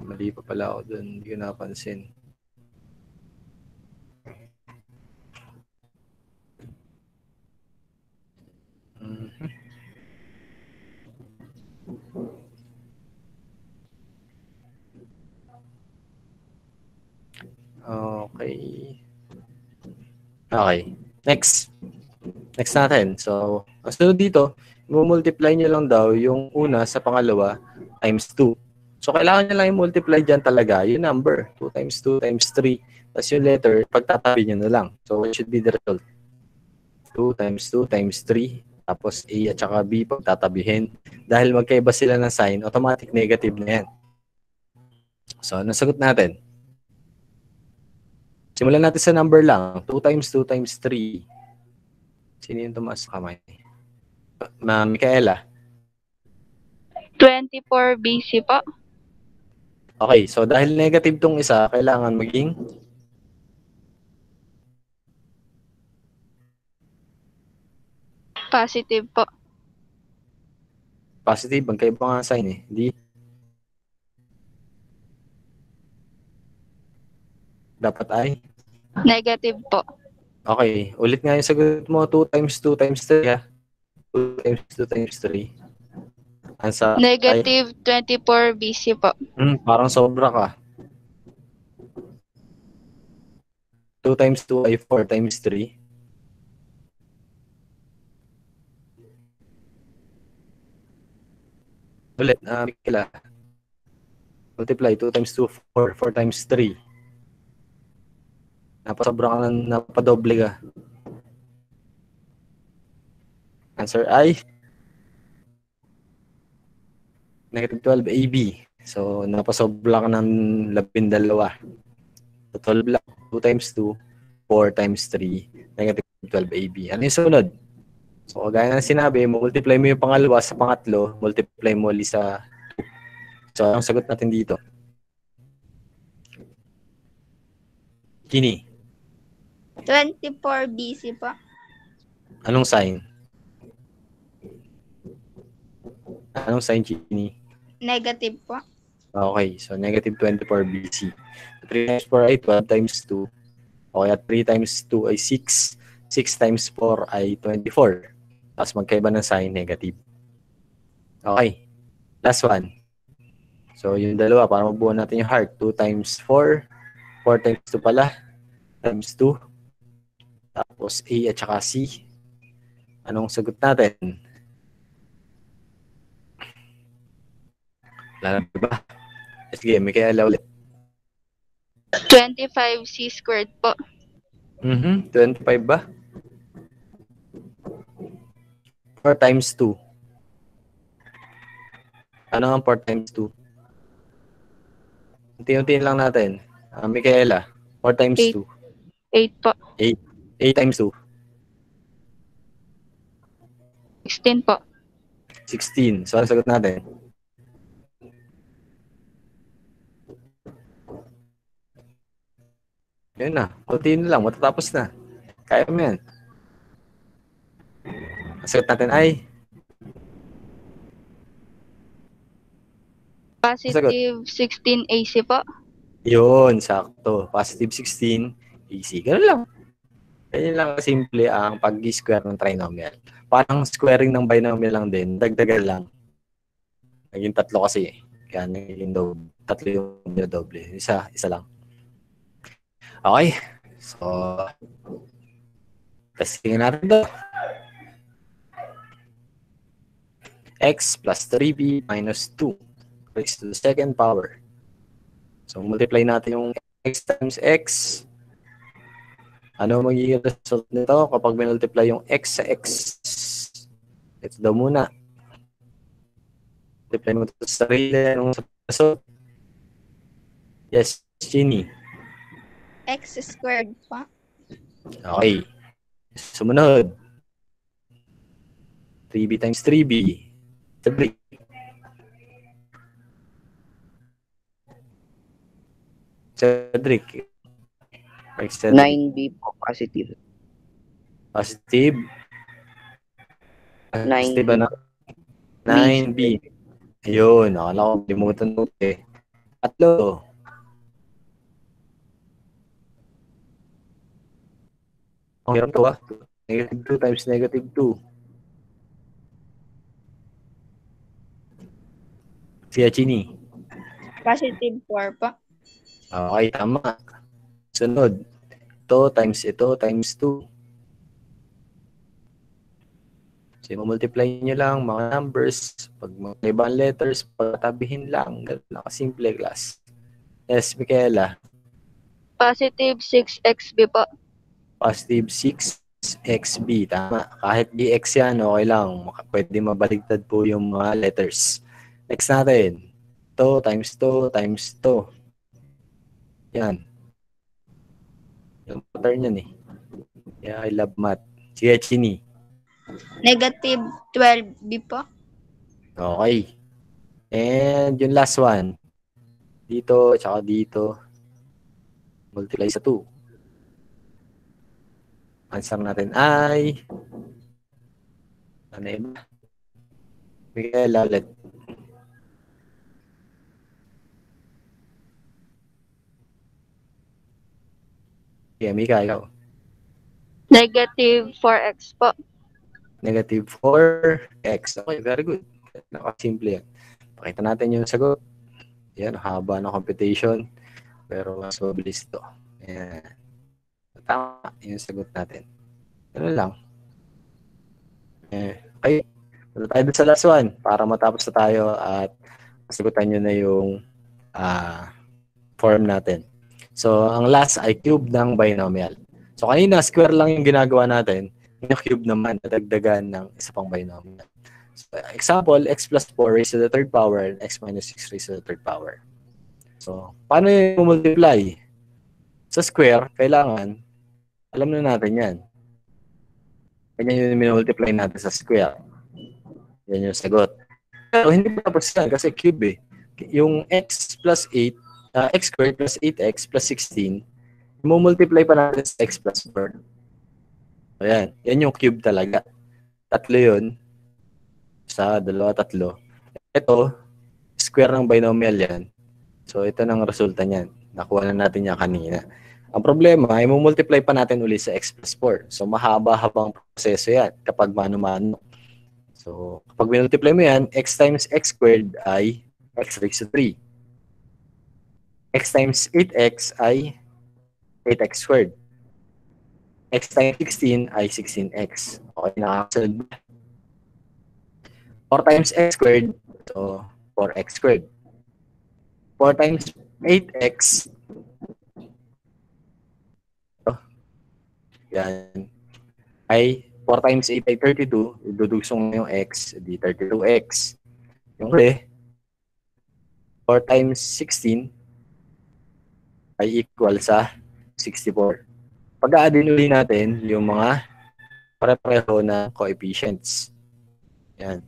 Mali pa pala ako dun. Hindi ko napansin. Mhm. Okay. Okay. Next. Next natin. So, ang sunod dito, multiply nyo lang daw yung una sa pangalawa times 2. So, kailangan nyo lang i-multiply dyan talaga yung number. 2 times 2 times 3. Tapos yung letter, pagtatabi nyo na lang. So, it should be the result. 2 times 2 times 3. Tapos A at saka B pagtatabihin. Dahil magkaiba sila ng sign, automatic negative na yan. So, nasagot natin. Simulan natin sa number lang. 2 times 2 times 3. Sino yung tumaas sa kamay? Micaela. 24 BC po. Okay, so dahil negative tong isa, kailangan maging Positive po. positive. Ang kaiba nga sign eh. Hindi. Dapat ay. Negative po. Okay, ulit nga yung sagot mo. 2 times 2 times 3 ha. 2 times 2 times 3. Ansa ay, Negative 24 BC po. parang sobra ka. 2 times 2 ay 4 times 3. Ulit, Michaela. Multiply 2 times 2, 4. 4 times 3. Napasobra ka na, napadoble ka. Answer ay negative 12 AB. So, napasobra ka ng 12. So, 12 lang. 2 times 2, 4 times 3, negative 12 AB. Ano yung sunod? So, kagaya ng sinabi, multiply mo yung pangalawa sa pangatlo, multiply mo ulit sa 2. So, anong sagot natin dito? Kini, 24 BC po. anong sign? Anong sign, Kini? Negative po. Okay, so negative 24 BC. 3 times 4 ay 12 times 2. Okay, at 3 times 2 ay 6. 6 times 4 ay 24. Tapos magkaiba ng sign, negative. Okay, last one. So, yung dalawa, para mabuo natin yung heart. 2 times 4. 4 times 2 pala. Times 2. Tapos A at saka C. Anong sagot natin? Wala na ba? Sige, may kaya ulit. 25C squared po. 25 ba? 4 times 2. Ano ang 4 times 2? Unti-untiin lang natin. Micaela, 4 times 2. 8 po. 8. 8 times 2. 16 po. 16. So, ano sagot natin? Yun na. Unti na lang. Matatapos na. Kaya mo yan. Ang sagot natin ay Positive 16 AC po. yun. Sakto. Positive 16. Easy. Ganun lang. Ganyan lang simple ang pag-square ng trinomial. Parang squaring ng binomial lang din. Dagdagan lang. Naging 3 kasi. Kaya naging tatlo yung doble. Isa lang. Okay. So, testingin natin ito. X plus 3b minus 2 raised to the second power. So, multiply natin yung x times x. Ano magiging result nito kapag multiply yung x sa x? Ito daw muna. Multiply mo ito sa sarili. Anong result? Yes, Ginny. X squared po. Okay. Sumunod. 3b times 3b. 3. Cedric. Cedric. 9B po, positive. Positive. 9B. Positive ano? 9B. Ayun, akala ko limutan mo eh. Tatlo. Ang hirap to ah. Negative 2 times negative 2. Si Chini. Positive 4 po. Okay, tama. Sunod. Ito times 2. So, multiply nyo lang mga numbers. Pag mga ibang letters, pagtabihin lang. Ganun lang kasimple, class. Yes, Michaela. Positive 6xb po. Positive 6xb. Tama. Kahit dx yan, okay lang. Pwede mabaligtad po yung mga letters. Next natin. Ito times 2 times 2. Yan. Yung pattern yan eh. Yeah, I love math. Sige, Chini. Negative 12B po. Okay. And yung last one. Dito, tsaka dito. Multiply sa 2. Answer natin ay... Ano yun? Miguel, ulit. Yeah, Mika, ikaw. Negative 4x po. Negative 4x. Okay, very good. Nakasimple yan. Pakita natin yung sagot. Yan, haba ng computation. Pero mas mabilis ito. Yan. Tama yung sagot natin. Ganun lang. Okay. Punta tayo dun sa last one para matapos na tayo at masagutan nyo na yung form natin. So, ang last ay cube ng binomial. So, kanina square lang yung ginagawa natin. Yung cube naman, nadagdagan ng isa pang binomial. So, example, x plus 4 raised to the third power and x minus 6 raised to the third power. So, paano yung multiply? Sa square, kailangan, alam na natin yan. Ganyan yung minultiply natin sa square. Yan yung sagot. Pero hindi pa tapos yan kasi cube eh. Yung x plus 8, x squared plus 8x plus 16, multiply pa natin sa x plus 4. So, yan. Yan yung cube talaga. Tatlo yun. Sa dalawa, tatlo. Ito, square ng binomial yan. So, ito ng resulta niyan. Nakuha na natin yan kanina. Ang problema ay multiply pa natin ulit sa x plus 4. So, mahaba-habang proseso yan kapag mano-mano. So, kapag multiply mo yan, x times x squared ay x raised to 3. X times 8x ay 8x squared. X times 16 ay 16x. Okay, nakakasunod ba? 4 times x squared, so 4x squared. 4 times 8x, yan, ay 4 times 8 ay 32, idudugsong na yung x, di 32x. Yung huli, 4 times 16 ay equal sa 64. Pag-aadin uli natin yung mga pare-pareho na coefficients. Yan.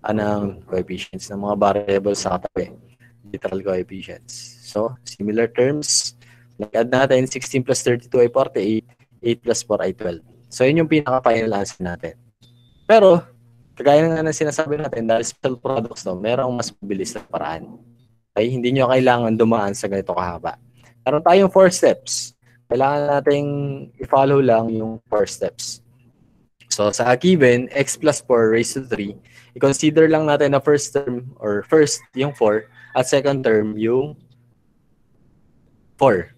Anong coefficients ng mga variables sa katabi. Literal coefficients. So, similar terms. Nag-add natin, 16 plus 32 ay 48, 8 plus 4 ay 12. So, yun yung pinaka-final answer natin. Pero, kagaya nga ng sinasabi natin, dahil special products, no, merong mas mabilis na paraan. Okay? Hindi nyo kailangan dumaan sa ganito kahaba. Meron tayong 4 steps. Kailangan nating i-follow lang yung 4 steps. So, sa given, x plus 4 raised to 3, i-consider lang natin na first term, or first yung 4, at second term yung 4.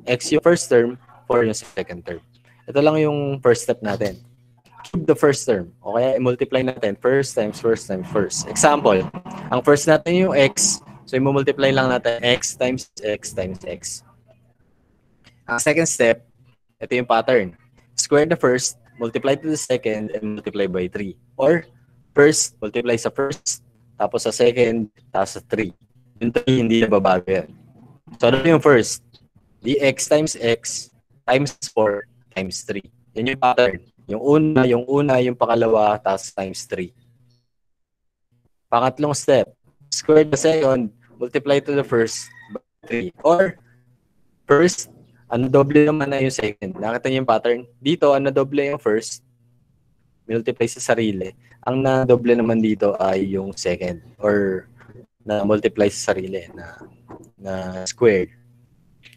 X yung first term, 4 yung second term. Ito lang yung first step natin. Keep the first term. O kaya i-multiply natin first times first times first. Example, ang first natin yung x, so i-multiply lang natin x times x times x. Ang second step, ito yung pattern. Square the first, multiply to the second, and multiply by 3. Or, first, multiply sa first, tapos sa second, tapos sa 3. Yung 3, hindi na babago yan. So, ano yung first? Dx times x times 4 times 3. Yan yung pattern. Yung una, yung pangalawa, tapos times 3. Pangatlong step, square the second, multiply to the first by 3. Or, first, ano doble naman na yung second. Nakita niyo yung pattern? Dito, ano doble yung first, multiply sa sarili. Ang na-doble naman dito ay yung second or na multiply sa sarili na squared.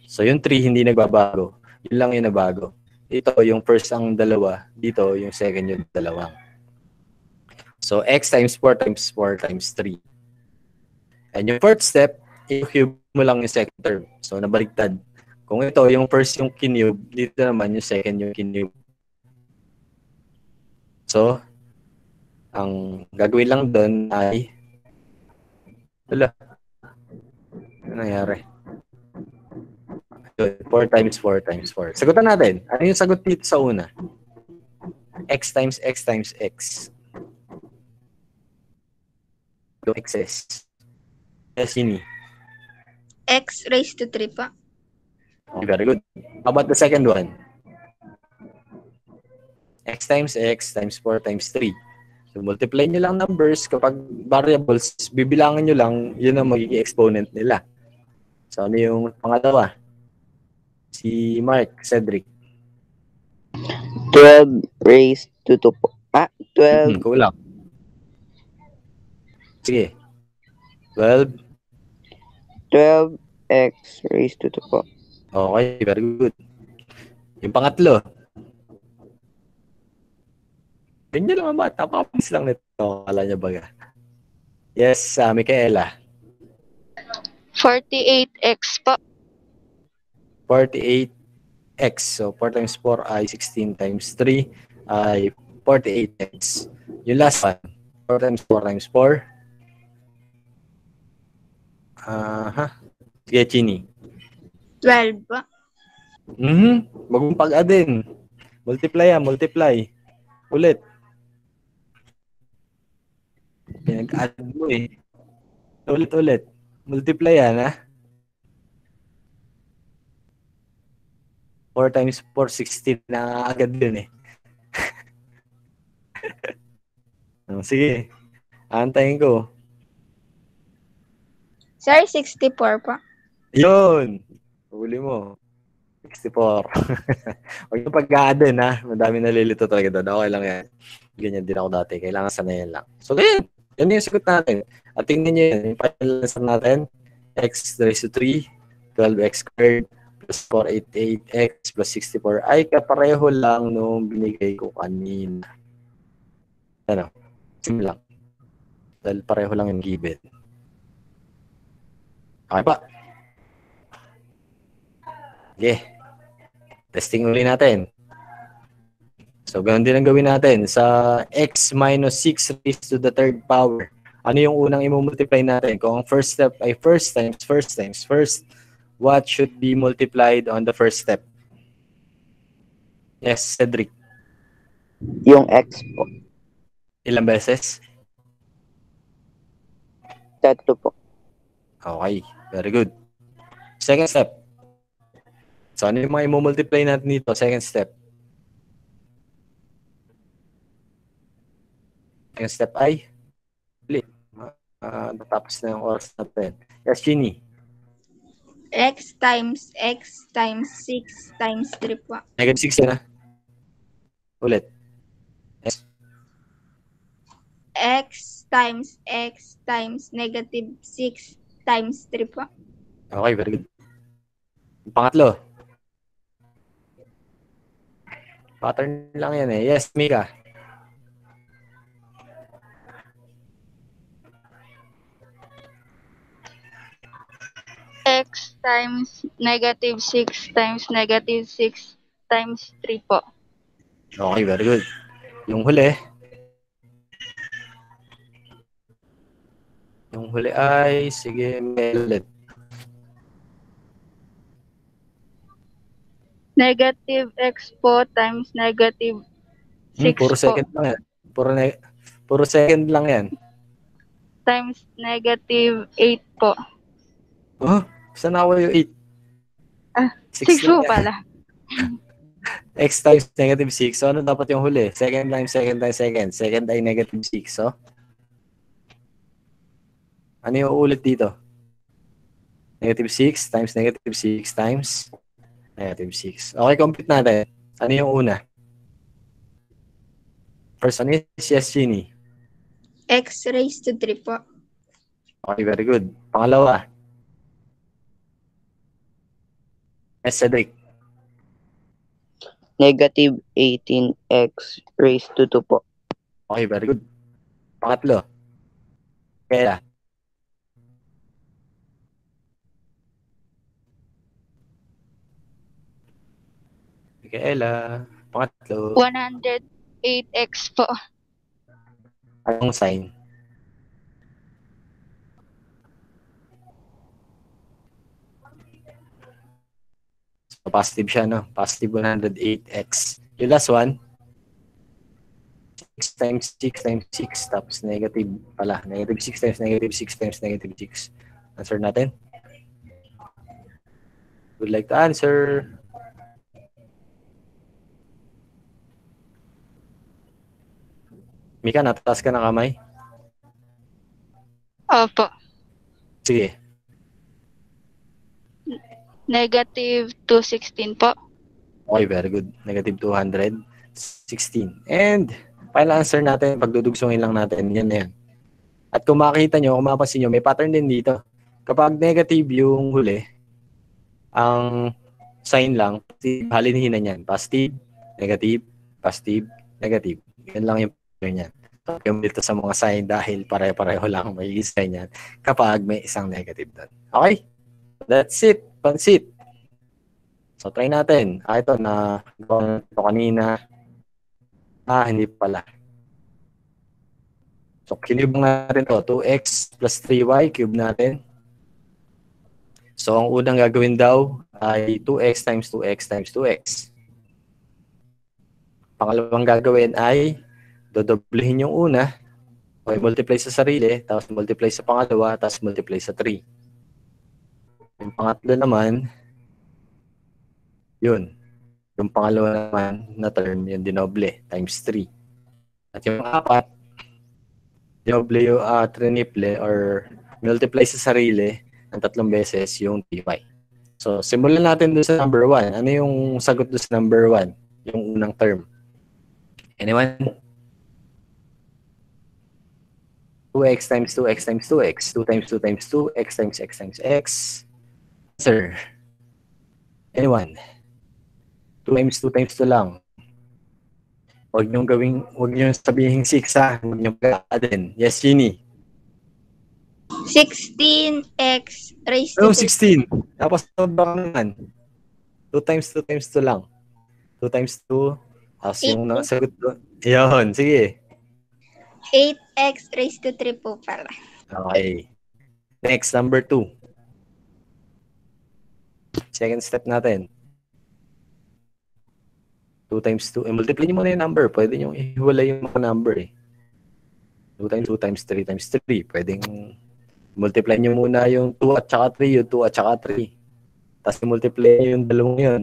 So yung 3 hindi nagbabago. Yun lang yung nabago. Ito yung first ang dalawa, dito yung second yung dalawang. So x times 4 times 4 times 3. And yung fourth step, i-cube mo lang yung second term. So nabaliktad. Kung ito yung first yung kinube, dito naman yung second yung kinube. So ang gagawin lang doon ay wala. Ano nangyari? 4 times 4 times 4. Sagutan natin. Ano yung sagot dito sa una? X times X times X. Yung excess. Yes, yun. X raised to 3 po. Okay, very good. How about the second one? X times 4 times 3. So, multiply nyo lang numbers. Kapag variables, bibilangan nyo lang, yun ang magiging exponent nila. So, ano yung pangalawa? Si Mark, Cedric. 12 raised to 2 po. 12. Kulang. Sige. 12. 12x raised to 2 po. Okay, very good. Yung pangatlo. Ganyan lang ba? Napakapis lang nito. Kala niya baga. Yes, Micaela. 48x po. 48x. So, 4 times 4 ay 16 times 3 ay 48x. Yung last one. 4 times 4 times 4. Sige, Chini. 12 po. Magumpag din. Multiply yan, multiply. Ulit. Pinag-add mo eh. Ulit. Multiply yan, ha? 4 times 4, 16 na agad yun eh. Sige. Antayin ko. Sir, 64 po. Yun! Huli mo. 64. Huwag yung pag-a-add ha. Madami nalilito talaga doon. Okay lang yan. Ganyan din ako dati. Kailangan sanayin lang. So, ganyan. Yan yung sagot natin. At tingnan nyo yan. Yung final answer natin, x raised to 3, 12x squared, plus 488x, plus 64 ay kapareho lang nung binigay ko kanina. Ano? Sim lang. Dahil pareho lang yung given. Okay pa. Okay. Testing uli natin. So, ganun din ang gawin natin. Sa x minus 6 raised to the third power. Ano yung unang i-multiply natin? Kung ang first step ay first times first, what should be multiplied on the first step? Yes, Cedric. Yung x po. Ilang beses? 3 po. Okay, very good. Second step. So, ano yung mga i-multiply natin dito? Second step. Second step ay ulit. Natapos na yung oras natin. Yes, Ginny. X times 6 times 3 po. Negative 6 na. Ulit. X times negative 6 times 3 po. Okay, very good. Yung pangatlo. Pattern lang yan eh. Yes, Mika. X times negative 6 times negative 6 times 3 po. Okay, very good. Yung huli. Yung huli ay, sige, ulit. Negative x po times negative 6 Puro po second lang yan. Puro second lang yan. times negative 8 po. Oh, saan ako yung 8? 6 po pala. X times negative 6. So, ano dapat yung huli? Second times second times second. Second ay negative 6. So, ano yung ulit dito? negative 6 times negative 6 times negative 6. Okay, complete natin. Ano yung una? First one is yes, Genie. X raised to 3 po. Okay, very good. Pangalawa. Yes, Cedric. Negative 18x raised to 2 po. Okay, very good. Pangatlo. Kaya. Micaela. Pangatlo. 108x po. Anong sign? So, positive siya, no? Positive 108x. Yung last one, 6 times 6 times 6 tapos negative pala. Negative 6 times negative 6 times negative 6. Answer natin. Would like to answer? Mika, natatas ka ng kamay? Opo. Sige. Negative 216 po. Okay, very good. Negative 216. And final answer natin, pagdudugsungin lang natin, yan na yan. At kung makikita nyo, kung mapapansin nyo, may pattern din dito. Kapag negative yung huli, ang sign lang, halinihinan yan. Positive, negative, positive, negative. Yan lang yung pattern yan. So, yung dito sa mga sign dahil pare-pareho lang may sign yan kapag may isang negative doon. Okay? That's it. Pansit. So, try natin. Ito na ito kanina. Hindi pala. So, kinube natin to. 2x plus 3y, cube natin. So, ang unang gagawin daw ay 2x times 2x times 2x. Pangalawang gagawin ay dodoblehin yung una. Okay, multiply sa sarili, tapos multiply sa pangalawa, tapos multiply sa 3. Yung pangatlo naman, yun. Yung pangalawa naman na term, yung dinoble, times 3. At yung apat, dinoble yung triniple or multiply sa sarili ng 3 beses yung dy. So, simulan natin doon sa number 1. Ano yung sagot doon sa number 1? Yung unang term. Anyone? 2x times 2x times 2x. 2 times 2 times 2, x times x times x. Answer. Anyone? 2 times 2 times 2 lang. Huwag niyong sabihin 6 ha. Huwag niyong pagkakaden. Yes, Genie. 16x raised to Anong 3. 16? Tapos ba naman? 2 times 2 times 2 lang. 2 times 2. Tapos yung nasagot doon. Yun, sige. 8x raised to 3 po pala. Okay. Next, number 2. Second step natin. 2 times 2. Multiply niyo muna yung number. Pwede niyo ihiwalay yung mga number eh. 2 times 2 times 3 times 3. Pwedeng multiply niyo muna yung 2 at saka 3. Yung 2 at saka 3. Tapos multiply niyo yung dalawang yun.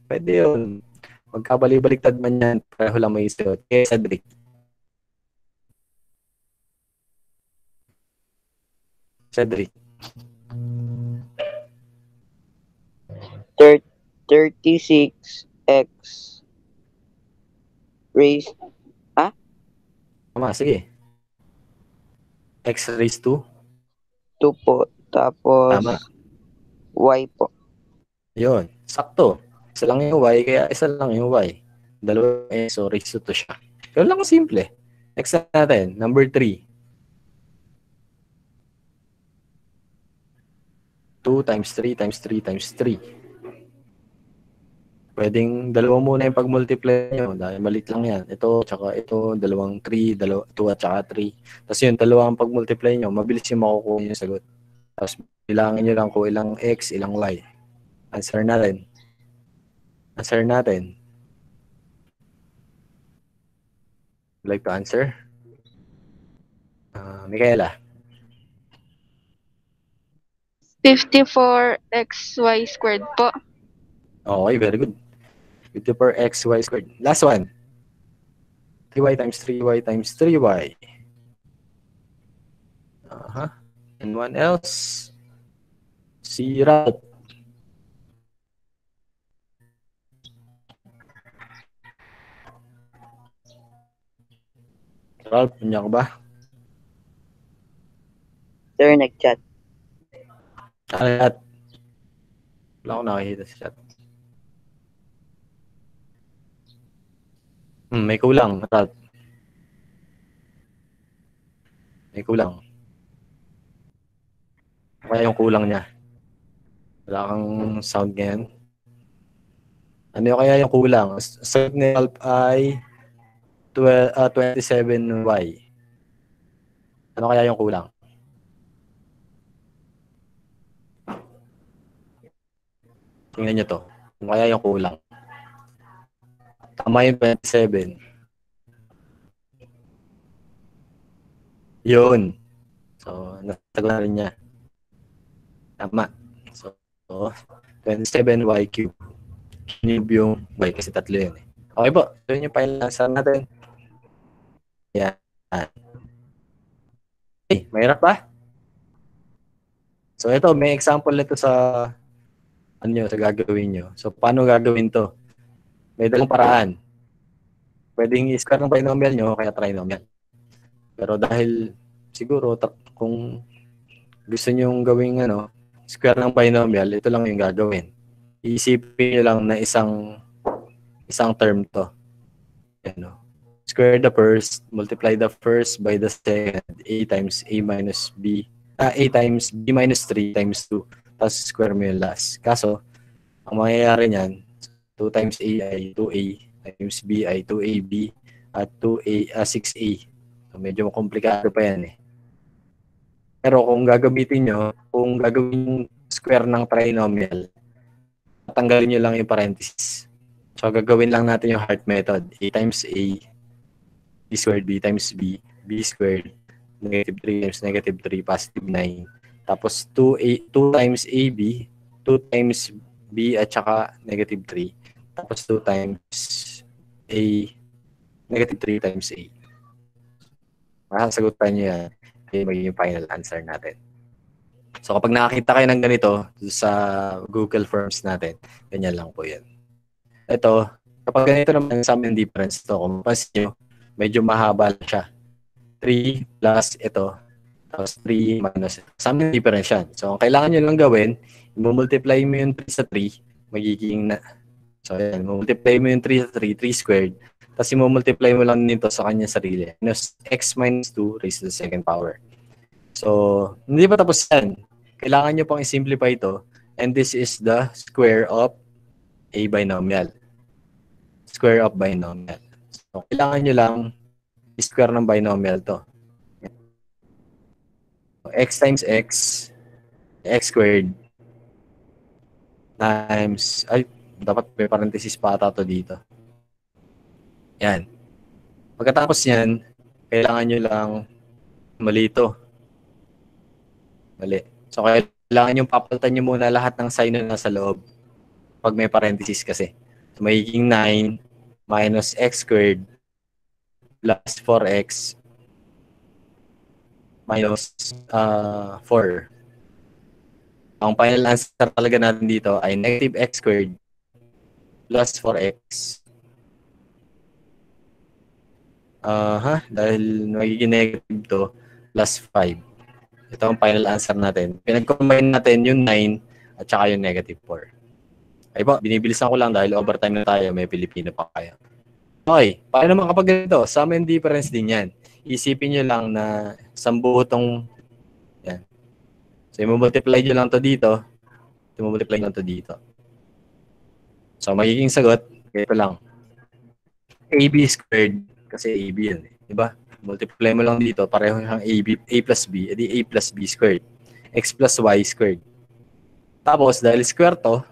Pwede yun. Magkabali-baliktad man yan. Pareho lang may isot. Okay, Cedric. Cedric. 36x raised Tama, sige. X raised to? 2 po. Tapos Tama. y po. Yun. Sakto. Isa lang yung y, kaya isa lang yung y. Dalawa so raised to siya. Yun lang simple. Next natin, number 3. 2 times 3 times 3 times 3. Pwedeng dalawa muna yung pag-multiply nyo dahil malit lang yan. Ito, tsaka ito, dalawang 3, 2 at tsaka 3. Tapos yun, dalawang pag-multiply nyo, mabilis yung makukuha yung sagot. Tapos bilangin nyo lang kung ilang x, ilang y. Answer natin. Answer natin. Like to answer? Micaela. 54xy squared po. Okay, very good. 54xy squared. Last one. 3y times 3y times 3y. Anyone else? Si Ralph. Ralph, nandiyan ka ba? Sir, nag-chat. At wala akong nakikita sa chat. May kulang, Ralph. May kulang. Kaya yung kulang niya. Wala kang sound ngayon. Ano kaya yung kulang? Sagot ni Ralph ay 27Y. Ano kaya yung kulang? Tingnan nyo to. Ano kaya yung kulang? Tama yung 27. Yun. So, nasagot na rin niya. Tama. So 27Y cube. Cube yung y kasi tatlo yun eh. Okay po. Yun yung final answer natin. Yan. Okay, mahirap ba? So ito, may example nito sa sa gagawin nyo. So paano gagawin to? May dalawang paraan. Pwedeng i-square ng binomial nyo kaya trinomial. Pero dahil siguro kung gusto nyo gawing square ng binomial, ito lang yung gagawin. Iisipin nyo lang na isang term to. Square the first, multiply the first by the second, a times a minus b, a times b minus 3 times 2, tapos square mo yung last. Kaso, ang mangyayari niyan, 2 times a ay 2a, times b ay 2ab, at 6a. So, medyo komplikado pa yan eh. Pero kung gagawin yung square ng trinomial, tatanggalin nyo lang yung parenthesis. So, gagawin lang natin yung heart method. A times a, b squared, b times b, b squared, negative 3 times negative 3, positive 9. Tapos 2 times ab, 2 times b at saka negative 3. Tapos 2 times a, negative 3 times a. Masasagutan nyo yan. Yung magiging final answer natin. So kapag nakakita kayo ng ganito sa Google Forms natin, ganyan lang po yan. Ito, kapag ganito naman sa amin difference to, kung mapansin nyo, medyo mahaba lang siya. 3 plus ito, tapos 3 minus ito. Sa amin difference yan. So ang kailangan nyo lang gawin, i-multiply mo yung 3 sa 3, magiging so yan, multiply mo yung 3 sa 3, 3 squared, tapos i-multiply mo lang nito sa kanya sarili. Minus x minus 2 raised to the second power. So, hindi pa tapos yan. Kailangan nyo pang i-simplify ito. And this is the square of a binomial. Square of binomial. So, kailangan nyo lang i-square ng binomial to. So, x times x squared times, dapat may parenthesis pa ata to dito. Yan. Pagkatapos yan, kailangan nyo lang mali ito. Mali. So, kailangan yung papalitan nyo muna lahat ng sign na nasa loob pag may parenthesis kasi. So, magiging 9 minus x squared plus 4x minus 4. Ang final answer talaga natin dito ay negative x squared plus 4x. Dahil magiging negative to plus 5. Ito ang final answer natin. Pinag-combine natin yung 9 at saka yung negative 4. Ay po, binibilisan ko lang dahil overtime na tayo, may Pilipino pa kayo. Okay, paano naman kapag ganito? Sum and difference din yan. Isipin nyo lang na sambuho tong yan. So, i-multiply nyo lang to dito. I-multiply nyo to dito. So, magiging sagot, ito lang. AB squared, kasi AB yan. Diba? Multiply mo lang dito, pareho yung A plus B, edi A plus B squared. X plus Y squared. Tapos, dahil square to,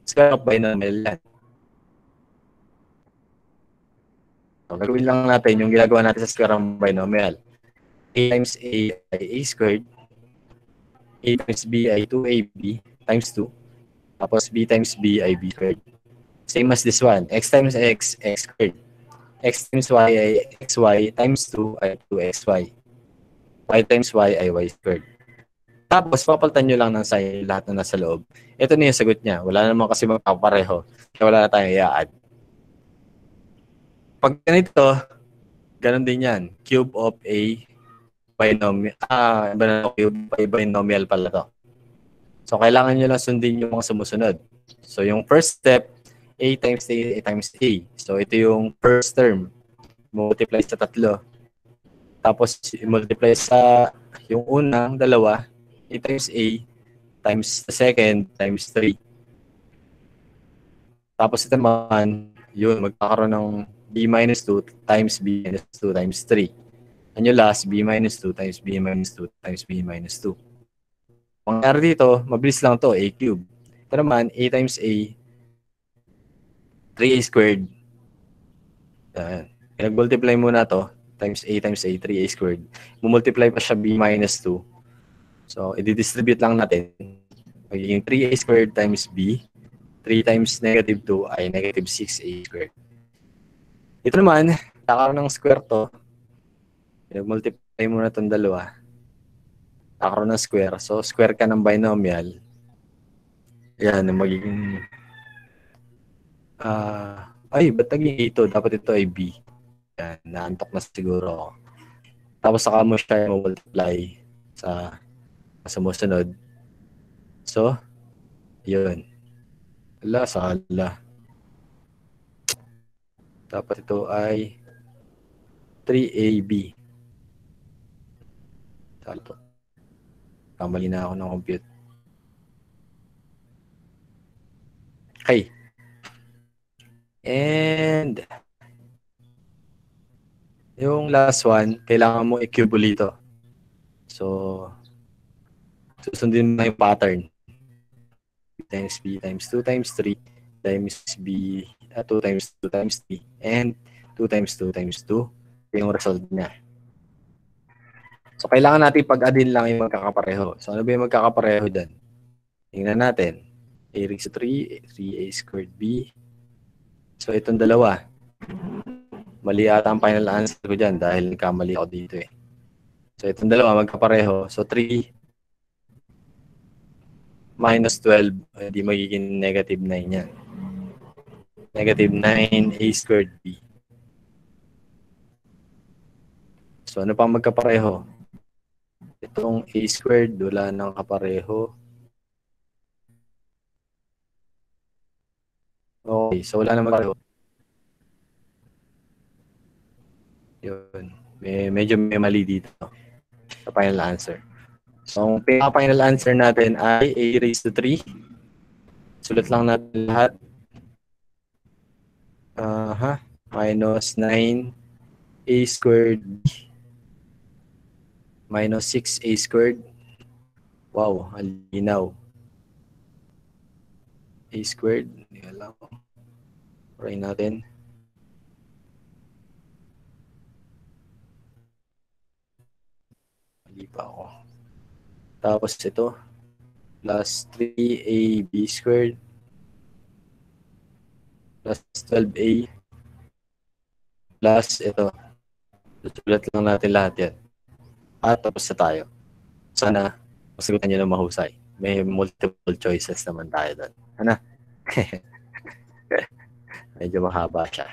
square of binomial yan. So, gagawin lang natin yung ginagawa natin sa square ng binomial. A times A ay A squared. A times B ay 2AB times 2. Tapos, B times B ay B squared. Same as this one. X times X, X squared. X times Y ay XY times 2 ay 2XY. Y times Y ay Y squared. Tapos, papalitan nyo lang ng sign lahat na nasa loob. Ito na yung sagot niya. Wala naman kasi magpapareho. Kaya wala na tayong i-add. Pag ganito, ganun din yan. Cube of a binomial. Iba na cube of a binomial pala to. So, kailangan nyo lang sundin yung mga sumusunod. So, yung first step, a times a times a. So, ito yung first term. Multiply sa 3. Tapos, multiply sa yung unang dalawa, a times a times the second times 3. Tapos ito naman, yun, magkakaroon ng b minus 2 times b minus 2 times 3. And yung last, b minus 2 times b minus 2 times b minus 2. Ang nangyari dito, mabilis lang to, a cube. Ito naman, a times a, 3a squared. Yan. Pinag-multiply muna to, times a, 3a squared. Mumultiply pa siya b minus 2. So, i-distribute lang natin. Magiging 3a squared times b. 3 times negative 2 ay negative 6a squared. Ito naman, nakaroon ng square to. Pinag-multiply muna itong dalawa. Nakaroon ng square. So, square ka ng binomial. Yan, magiging... ba't naging ito? Dapat ito ay b. Yan, naantok na siguro ako. Tapos saka mo siya multiply sa sumusunod. So, yun. Sala. Dapat ito ay 3AB. Sala. Kamali na ako ng compute. Okay. And yung last one, kailangan mo i-cube ito. So, susundin mo na yung pattern. Times b times 2 times 3 times b 2 times 2 times 3 and 2 times 2 times 2 yung result niya. So, kailangan natin pag-addin lang yung magkakapareho. So, ano ba yung magkakapareho dyan? Tingnan natin. A raised to 3, 3a squared b. So, itong dalawa. Mali ata ang final answer ko dyan dahil nagkamali ako dito eh. So, itong dalawa magkapareho. So, 3 minus 12, hindi magiging negative 9 yan. Negative 9a squared b. So, ano pang magkapareho? Itong a squared, wala nang kapareho. Okay, so wala nang magkapareho. Yun. Medyo may mali dito sa final answer. So, ang pinaka-final answer natin ay a raised to 3. Sulat lang natin lahat. Minus 9a squared minus 6a squared. Wow, halinaw. A squared. Hindi alam. Try natin. Mali pa ako. Tapos ito, plus 3ab squared plus 12a plus ito. Susulat lang natin lahat yan. At tapos na tayo. Sana masagutan nyo na mahusay. May multiple choices naman tayo doon. Ano? Medyo mahaba siya.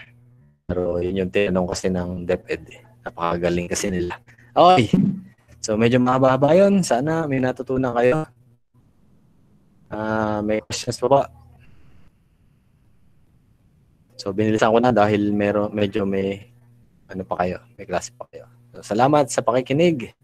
Pero yun yung tinanong kasi ng DepEd. Napakagaling kasi nila. Okay. So, medyo mahaba-haba yun. Sana may natutunan kayo. May questions pa ba? So, binilisan ko na dahil medyo may ano pa kayo. May klase pa kayo. So, salamat sa pakikinig.